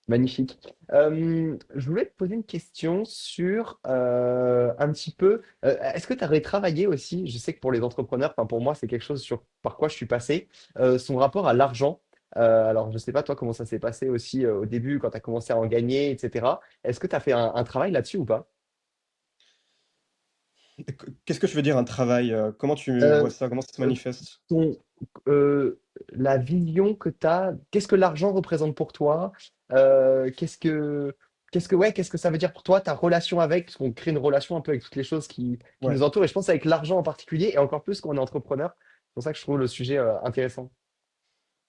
Magnifique. Je voulais te poser une question sur un petit peu. Est-ce que tu avais travaillé aussi, je sais que pour les entrepreneurs, enfin pour moi, c'est quelque chose par quoi je suis passé, son rapport à l'argent. Alors, je ne sais pas toi comment ça s'est passé aussi au début, quand tu as commencé à en gagner, etc. Est-ce que tu as fait un travail là-dessus ou pas? Qu'est-ce que tu veux dire un travail? Comment tu vois Euh, ça? Comment ça se euh, manifeste? ton, la vision que tu as, qu'est-ce que l'argent représente pour toi? Qu'est-ce que ça veut dire pour toi, ta relation avec, parce qu'on crée une relation un peu avec toutes les choses qui Ouais. nous entourent, et je pense avec l'argent en particulier, et encore plus quand on est entrepreneur. C'est pour ça que je trouve le sujet intéressant.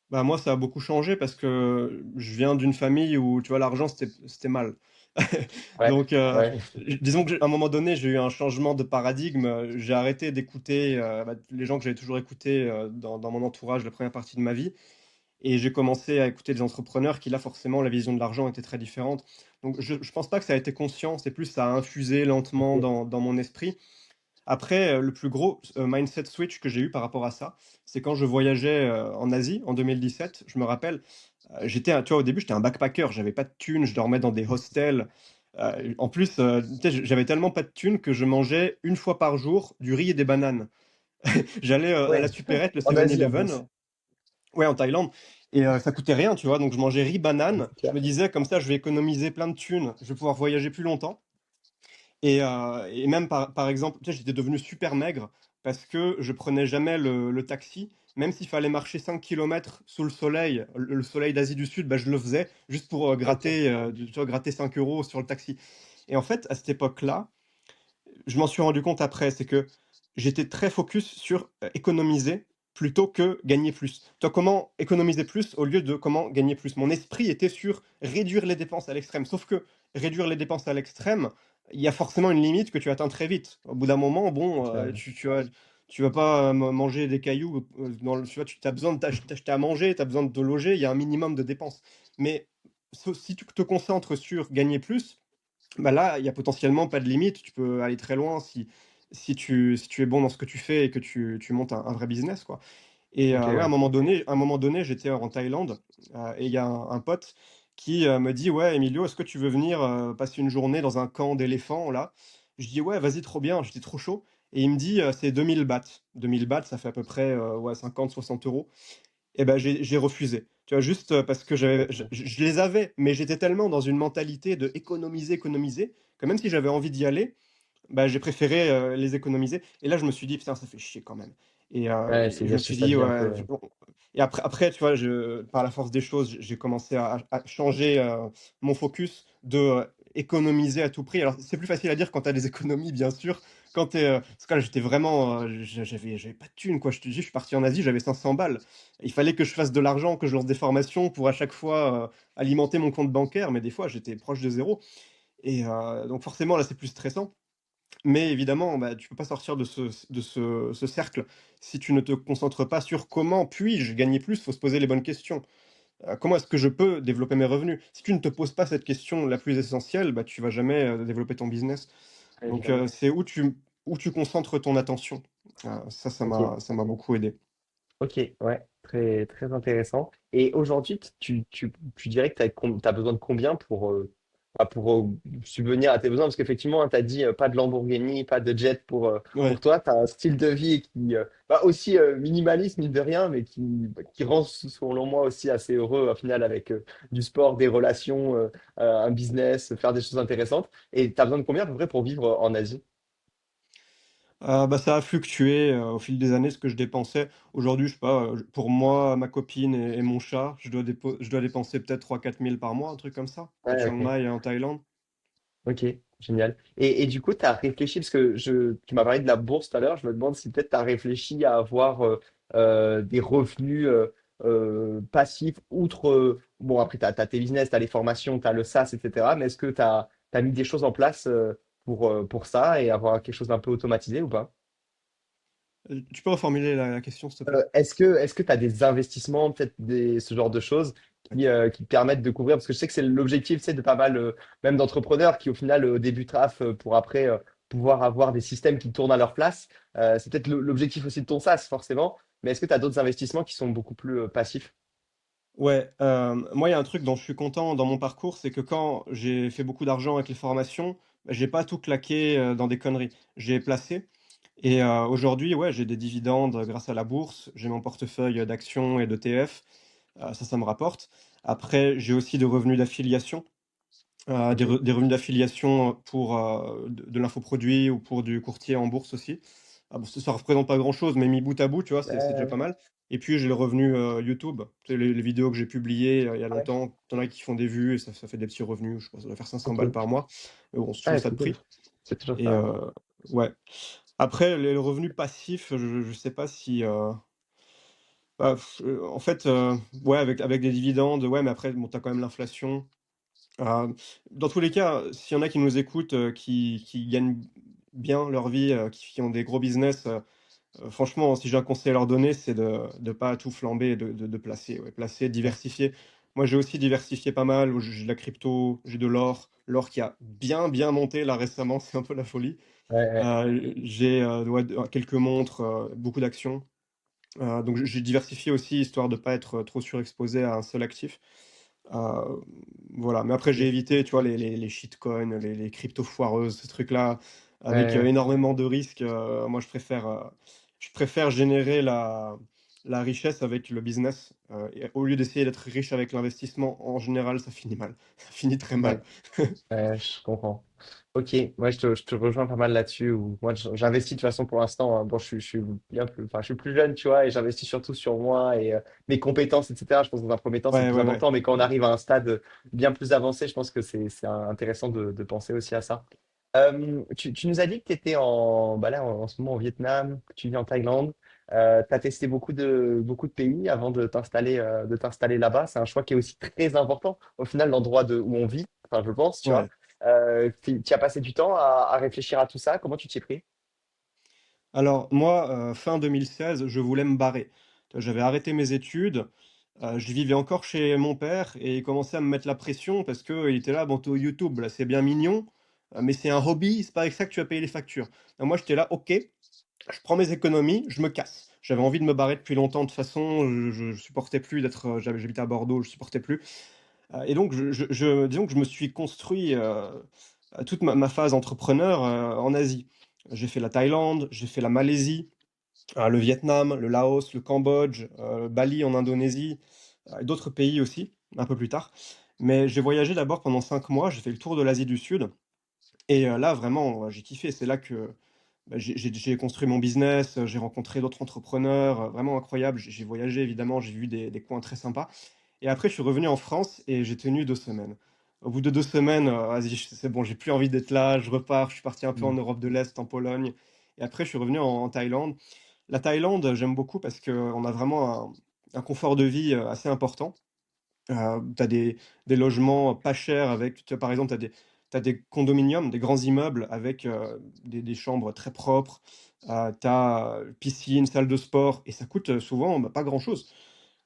Bah, moi, ça a beaucoup changé parce que je viens d'une famille où, tu vois, l'argent, c'était mal. Ouais, Donc, ouais, disons qu'à un moment donné, j'ai eu un changement de paradigme. J'ai arrêté d'écouter bah, les gens que j'avais toujours écoutés dans mon entourage la première partie de ma vie. Et j'ai commencé à écouter des entrepreneurs qui, là, forcément, la vision de l'argent était très différente. Donc, je ne pense pas que ça a été conscient, c'est plus ça a infusé lentement ok, dans mon esprit. Après, le plus gros, mindset switch que j'ai eu par rapport à ça, c'est quand je voyageais, en Asie en 2017. Je me rappelle, tu vois, au début, j'étais un backpacker, j'avais pas de thunes, je dormais dans des hostels. En plus, tu sais, j'avais tellement pas de thunes que je mangeais une fois par jour du riz et des bananes. J'allais, à la ouais. supérette, le En Asie en plus. 7-Eleven, ouais, en Thaïlande et ça coûtait rien, tu vois? Donc je mangeais riz, Ouais, banane. c'est Je me clair. disais: «Comme ça, je vais économiser plein de thunes, je vais pouvoir voyager plus longtemps». Et même par exemple, tu sais, j'étais devenu super maigre parce que je prenais jamais le taxi, même s'il fallait marcher 5 kilomètres sous le soleil, le soleil d'Asie du Sud, bah, je le faisais juste pour, Ok, gratter, tu vois, gratter 5 euros sur le taxi. Et en fait, à cette époque-là, je m'en suis rendu compte après, c'est que j'étais très focus sur, économiser plutôt que gagner plus. Tu vois, comment économiser plus au lieu de comment gagner plus? Mon esprit était sur réduire les dépenses à l'extrême. Sauf que réduire les dépenses à l'extrême, il y a forcément une limite que tu atteins très vite. Au bout d'un moment, c'est bon, clair. tu vas pas, manger des cailloux, dans le tu vois, tu as besoin de t'acheter à manger, tu as besoin de te loger, il y a un minimum de dépenses. Mais si tu te concentres sur gagner plus, bah, là, il y a potentiellement pas de limite. Tu peux aller très loin si tu es bon dans ce que tu fais et que tu montes un vrai business, quoi. Et Ok, ouais, ouais. à un moment donné, j'étais en Thaïlande, et il y a un pote qui, me dit: «Ouais, Emilio, est-ce que tu veux venir, passer une journée dans un camp d'éléphants là?» Je dis: «Ouais, vas-y, trop bien», j'étais trop chaud et il me dit, «C'est 2 000 bahts». 2 000 bahts, ça fait à peu près, ouais 50-60 € et ben j'ai refusé. Tu vois? Juste, parce que j'avais je les avais, mais j'étais tellement dans une mentalité de économiser, économiser, que même si j'avais envie d'y aller, bah, j'ai préféré, les économiser et là, je me suis dit: «Putain, ça fait chier quand même» Ouais, et je me c'est suis ça dit: devient un «Ouais, peu. bon» et après, tu vois, par la force des choses, j'ai commencé à changer, mon focus de, économiser à tout prix. Alors, c'est plus facile à dire quand tu as des économies, bien sûr. Quand tu es, parce que là, j'étais vraiment, j'avais pas de thunes, quoi. Je te dis, je suis parti en Asie, j'avais 500 balles. Il fallait que je fasse de l'argent, que je lance des formations pour à chaque fois, alimenter mon compte bancaire, mais des fois, j'étais proche de zéro et donc forcément, là, c'est plus stressant. Mais évidemment, bah, tu peux pas sortir de ce cercle si tu ne te concentres pas sur comment puis-je gagner plus. Il faut se poser les bonnes questions. Comment est-ce que je peux développer mes revenus? Si tu ne te poses pas cette question la plus essentielle, bah, tu vas jamais, développer ton business. Ouais, Donc évidemment. c'est où tu concentres ton attention. Ça, ça Ok. m'a ça m'a beaucoup aidé. Ok, ouais, très, très intéressant. Et aujourd'hui, tu dirais que tu as besoin de combien pour subvenir à tes besoins? Parce qu'effectivement, tu as dit pas de Lamborghini, pas de jet pour Ouais. toi. Tu as un style de vie qui aussi minimaliste, mine de rien, mais qui rend, selon moi, aussi assez heureux au final avec du sport, des relations, un business, faire des choses intéressantes. Et tu as besoin de combien à peu près pour vivre en Asie? Bah, ça a fluctué, au fil des années, ce que je dépensais. Aujourd'hui, je sais pas, pour moi, ma copine et mon chat, je dois dépenser peut-être 3 000 à 4 000 par mois, un truc comme ça, à Ouais, Chiang ok. Mai et en Thaïlande. Ok, génial. Et du coup, tu as réfléchi, parce que tu m'as parlé de la bourse tout à l'heure, je me demande si peut-être tu as réfléchi à avoir des revenus passifs, outre, bon, après, tu as tes business, tu as les formations, tu as le SaaS, etc. Mais est-ce que tu as mis des choses en place pour ça et avoir quelque chose d'un peu automatisé ou pas? Tu peux reformuler la question, s'il te plaît? Est-ce que tu as des investissements, peut-être ce genre de choses qui te permettent de couvrir? Parce que je sais que c'est l'objectif, c'est de pas mal, même d'entrepreneurs qui au final au début traf pour après pouvoir avoir des systèmes qui tournent à leur place. C'est peut-être l'objectif aussi de ton SaaS, forcément. Mais est-ce que tu as d'autres investissements qui sont beaucoup plus passifs? Ouais, moi, il y a un truc dont je suis content dans mon parcours, c'est que quand j'ai fait beaucoup d'argent avec les formations, bah, j'ai pas tout claqué, dans des conneries. J'ai placé et aujourd'hui, ouais, j'ai des dividendes, grâce à la bourse. J'ai mon portefeuille, d'actions et d'ETF, ça me rapporte. Après, j'ai aussi des revenus d'affiliation, Ok. des revenus d'affiliation, pour, de l'infoproduit ou pour du courtier en bourse aussi. Ah bon, ça représente pas grand-chose, mais mis bout à bout, tu vois, c'est déjà pas Ouais, mal et puis j'ai le revenu, YouTube. Tu sais, les vidéos que j'ai publiées, il y a ouais, longtemps, tu en as qui font des vues et ça fait des petits revenus. Je pense que ça doit faire 500 balles ok. par mois. Mais bon, c'est toujours Ouais, ça c'est de cool. prix C'est toujours et ça. ouais. Après les revenus passifs, je sais pas si, bah, en fait, ouais, avec des dividendes, ouais, mais après, bon, tu as quand même l'inflation. Dans tous les cas, s'il y en a qui nous écoutent, qui gagnent bien leur vie, qui ont des gros business, franchement, si j'ai un conseil à leur donner, c'est de pas tout flamber et de placer, ouais, placer, Ouais, diversifier. Moi, j'ai aussi diversifié pas mal, où j'ai de la crypto, j'ai de l'or. L'or qui a bien, bien monté là récemment, c'est un peu la folie. ouais, ouais, J'ai, ouais, quelques montres, beaucoup d'actions. Donc j'ai diversifié aussi histoire de pas être, trop surexposé à un seul actif. Heu, voilà, mais après j'ai ok. évité, tu vois, les shitcoins, les cryptos foireuses, ces trucs-là, avec, Ouais, énormément de risques. Moi je préfère générer la richesse avec le business, et au lieu d'essayer d'être riche avec l'investissement, en général, ça finit mal. Ça finit très ouais. mal. Ouais, je comprends. Ok, moi je te rejoins pas mal là-dessus. Moi j'investis de toute façon pour l'instant, hein. Bon, je suis bien plus, enfin, je suis plus jeune, tu vois, et j'investis surtout sur moi et mes compétences, etc. Je pense que dans un premier temps c'est le Ouais, plus ouais, ouais. important, mais quand on arrive à un stade bien plus avancé, je pense que c'est intéressant de penser aussi à ça. Tu nous as dit que tu étais bah là, en ce moment au Vietnam, que tu vis en Thaïlande. Tu as testé beaucoup de pays avant de t'installer là-bas. C'est un choix qui est aussi très important. Au final, l'endroit où on vit, enfin, je pense, tu vois. Ouais. Tu as passé du temps à réfléchir à tout ça. Comment tu t'y es pris? Alors moi, fin 2016, je voulais me barrer. J'avais arrêté mes études, je vivais encore chez mon père et il commençait à me mettre la pression parce qu'il était là: «Bon, tu au YouTube, là, c'est bien mignon, mais c'est un hobby, c'est pas avec ça que tu vas payer les factures». Moi, j'étais là: «OK, je prends mes économies, je me casse». J'avais envie de me barrer depuis longtemps de toute façon, je supportais plus d'être, j'habitais à Bordeaux, je supportais plus. Et donc disons que je me suis construit, toute ma phase entrepreneur, en Asie. J'ai fait la Thaïlande, j'ai fait la Malaisie, le Vietnam, le Laos, le Cambodge, Bali en Indonésie, et d'autres pays aussi, un peu plus tard. Mais j'ai voyagé d'abord pendant 5 mois, j'ai fait le tour de l'Asie du Sud et là vraiment, j'ai kiffé. C'est là que, bah, j'ai construit mon business, j'ai rencontré d'autres entrepreneurs, vraiment incroyable. J'ai voyagé évidemment, j'ai vu des coins très sympas et après je suis revenu en France et j'ai tenu 2 semaines. Au bout de 2 semaines, vas-y, c'est bon, j'ai plus envie d'être là, je repars. Je suis parti un peu en Mm. Europe de l'Est, en Pologne et après je suis revenu en Thaïlande. La Thaïlande, j'aime beaucoup parce qu'on a vraiment un confort de vie, assez important. Tu as des logements pas chers avec tu vois, par exemple, tu as des condominiums, des grands immeubles avec, des chambres très propres. Tu as, piscine, salle de sport et ça coûte, souvent, bah, pas grand-chose.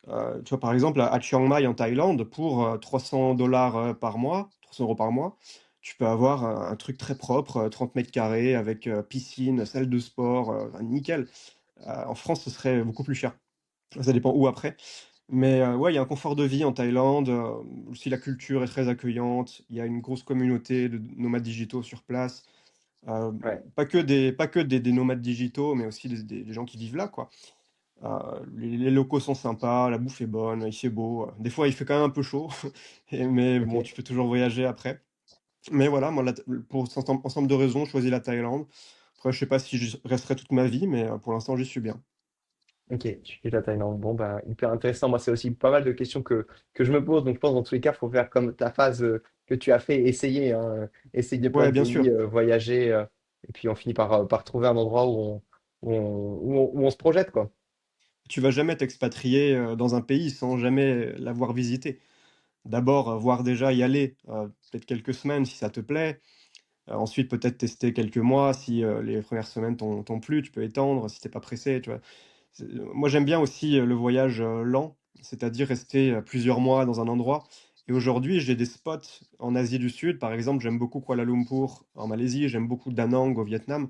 Tu vois, par exemple, à Chiang Mai en Thaïlande, pour, $300 par mois, 300 € par mois, tu peux avoir un truc très propre, 30 carrés avec, piscine, salle de sport, enfin nickel. En France, ce serait beaucoup plus cher. Ça dépend où après. Mais, ouais, il y a un confort de vie en Thaïlande, aussi la culture est très accueillante. Il y a une grosse communauté de nomades digitaux sur place. Heu, Ouais. pas que des nomades digitaux, mais aussi des gens qui vivent là, quoi. Heu, les locaux sont sympas, la bouffe est bonne, il fait beau, des fois il fait quand même un peu chaud mais Ok. bon, tu peux toujours voyager après. Mais voilà, moi la pour cet ensemble de raisons, je choisis la Thaïlande. Après je sais pas si j'y resterai toute ma vie, mais, pour l'instant j'y suis bien. Ok, tu fais la Thaïlande. Bon, bah, hyper intéressant. Moi, c'est aussi pas mal de questions que je me pose. Donc, je pense dans tous les cas, il faut faire comme ta phase que tu as fait, essayer, hein, essayer plein Ouais, de bien sûr. pays, voyager. Et puis, on finit par trouver un endroit où on se projette, quoi. Tu vas jamais t'expatrier, dans un pays sans jamais l'avoir visité. D'abord, voir déjà y aller, peut-être quelques semaines si ça te plaît. Ensuite peut-être tester quelques mois si, les premières semaines t'ont plu, tu peux étendre si tu pas pressé, tu vois? Moi j'aime bien aussi, le voyage, lent, c'est-à-dire rester, plusieurs mois dans un endroit et aujourd'hui j'ai des spots en Asie du Sud, par exemple, j'aime beaucoup Kuala Lumpur en Malaisie, j'aime beaucoup Da Nang au Vietnam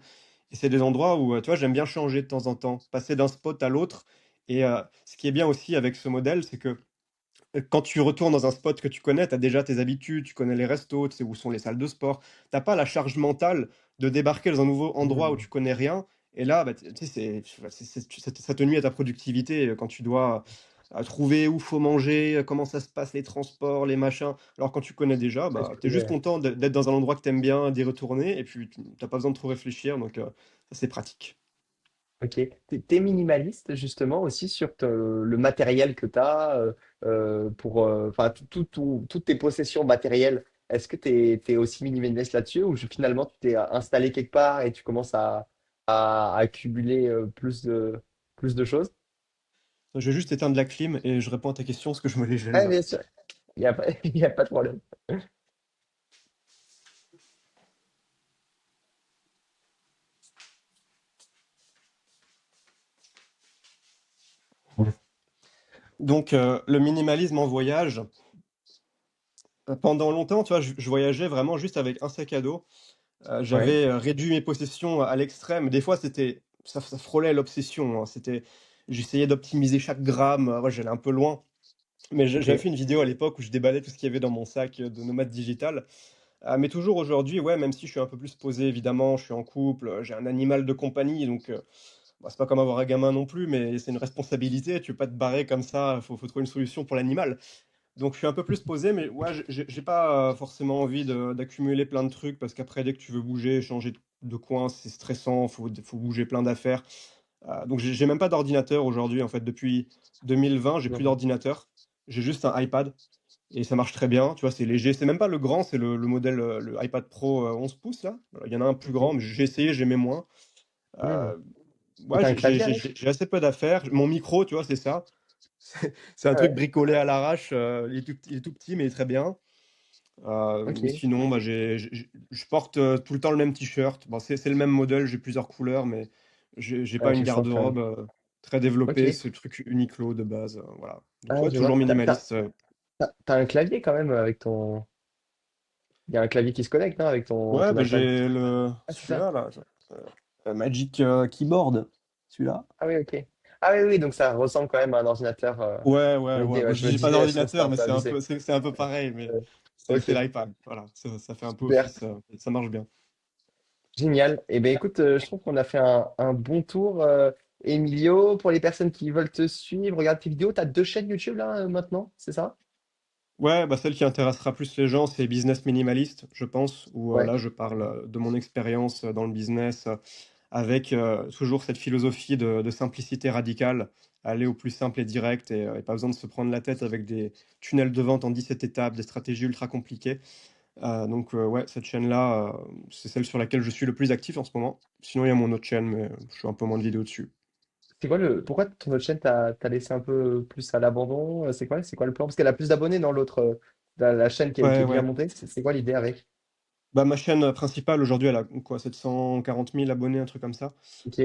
et c'est des endroits où, tu vois, j'aime bien changer de temps en temps, passer d'un spot à l'autre et ce qui est bien aussi avec ce modèle, c'est que quand tu retournes dans un spot que tu connais, tu as déjà tes habitudes, tu connais les restos, tu sais où sont les salles de sport. Tu pas la charge mentale de débarquer dans un nouveau endroit où Hmm. tu connais rien et là, bah, tu sais, ça te nuit à ta productivité, quand tu dois, trouver où faut manger, comment ça se passe, les transports, les machins. Alors quand tu connais déjà, Ouais, bah, c'est tu es juste vrai. content d'être dans un endroit que tu aimes bien, d'y retourner et puis tu pas besoin de trop réfléchir donc ça c'est pratique. Ok. T'es minimaliste justement aussi sur le matériel que tu as pour enfin toutes tes possessions matérielles. Est-ce que t'es aussi minimaliste là-dessus ou finalement tu t'es installé quelque part et tu commences à accumuler plus de choses? Je vais juste éteindre la clim et je réponds à ta question parce que je me les gèle Ah, là. bien sûr, il n'y a pas, il y a pas de problème. Donc le minimalisme en voyage. Pendant longtemps, tu vois, je voyageais vraiment juste avec un sac à dos. Ouais, J'avais, réduit mes possessions à l'extrême. Des fois, ça frôlait l'obsession, hein. J'essayais d'optimiser chaque gramme, ouais, j'allais un peu loin. Mais j'avais ok. fait une vidéo à l'époque où je déballais tout ce qu'il y avait dans mon sac, de nomade digital. Mais toujours aujourd'hui, ouais, même si je suis un peu plus posé évidemment, je suis en couple, j'ai un animal de compagnie donc bah, c'est pas comme avoir un gamin non plus, mais c'est une responsabilité. Tu peux pas te barrer comme ça, faut trouver une solution pour l'animal. Donc je suis un peu plus posé, mais ouais, j'ai pas, forcément envie d'accumuler plein de trucs parce qu'après dès que tu veux bouger, changer de coin, c'est stressant, faut bouger plein d'affaires. Donc j'ai même pas d'ordinateur aujourd'hui en fait depuis 2020, j'ai plus Non. d'ordinateur. J'ai juste un iPad et ça marche très bien, tu vois? C'est léger, c'est même pas le grand, c'est le modèle, le iPad Pro, 11 pouces là. Il y en a un plus grand, Ok. mais j'ai essayé, j'aimais moins. Hmm. Heu, Et ouais, t'as un clavier avec? j'ai assez peu d'affaires. Mon micro, tu vois, c'est ça. C'est un Ah truc ouais. bricolé à l'arrache, il est tout petit, mais il est très bien. Ok. Mais sinon, bah, je porte, tout le temps le même t-shirt. Bon, c'est le même modèle, j'ai plusieurs couleurs, mais j'ai pas Ouais, une tu changes quand même. garde-robe, très développée, Ok. ce truc Uniqlo de base, voilà. Donc Ah, ouais, je vois. toujours minimaliste, T'as un clavier quand même avec ton. Il y a un clavier qui se connecte, hein, avec ton, ouais, ton bah, iPad. j'ai Ah, c'est ça. celui-là là, Magic, Keyboard, celui-là. Ah oui, ok. Ah oui, oui, donc ça ressemble quand même à un ordinateur Ouais, en ouais, ouais. idée. Bon, Ouais, je me j'ai pas disais, c'est d'ordinateur, un mais peu abusé. c'est un peu pareil, mais c'est Ok, l'iPad. Voilà, ça fait un peu super. office, ça marche bien. Génial. Eh bien, écoute, je trouve qu'on a fait un bon tour, Emilio. Pour les personnes qui veulent te suivre, regarde tes vidéos. Tu as deux chaînes YouTube là maintenant, c'est ça? Ouais, bah, celle qui intéressera plus les gens, c'est Business Minimalist, je pense, où Ouais, là, je parle de mon expérience dans le business, avec toujours cette philosophie de simplicité radicale, aller au plus simple et direct et pas besoin de se prendre la tête avec des tunnels de vente en 17 étapes, des stratégies ultra compliquées. Donc, ouais, cette chaîne-là, c'est celle sur laquelle je suis le plus actif en ce moment. Sinon, il y a mon autre chaîne, mais je fais un peu moins de vidéos dessus. c'est quoi pourquoi ton autre chaîne t'as laissé un peu plus à l'abandon? C'est quoi le plan? Parce qu'elle a plus d'abonnés dans l'autre, dans la chaîne qui Ouais, est bien ouais. montée. C'est quoi l'idée avec? Bah, ma chaîne principale aujourd'hui, elle a quoi? 740 000 abonnés, un truc comme ça. Ok.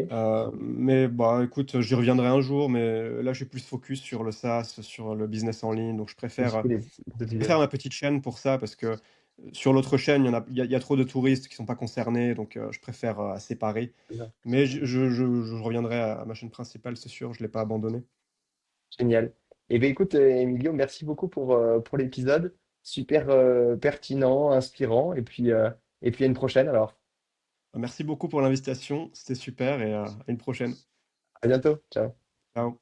Mais bah, écoute, j'y reviendrai un jour, mais là, je suis plus focus sur le SaaS, sur le business en ligne. Donc je Et du coup, les autres préfère vidéos. ma petite chaîne pour ça parce que, sur l'autre chaîne, il y a trop de touristes qui sont pas concernés, donc je préfère, séparer. C'est ça. Mais je reviendrai à ma chaîne principale, c'est sûr, je l'ai pas abandonnée. Génial. Eh bien, écoute, Emilio, merci beaucoup pour l'épisode. Super pertinent, inspirant. Et puis à une prochaine alors. Merci beaucoup pour l'invitation, c'était super et à une prochaine. À bientôt. Ciao. Ciao.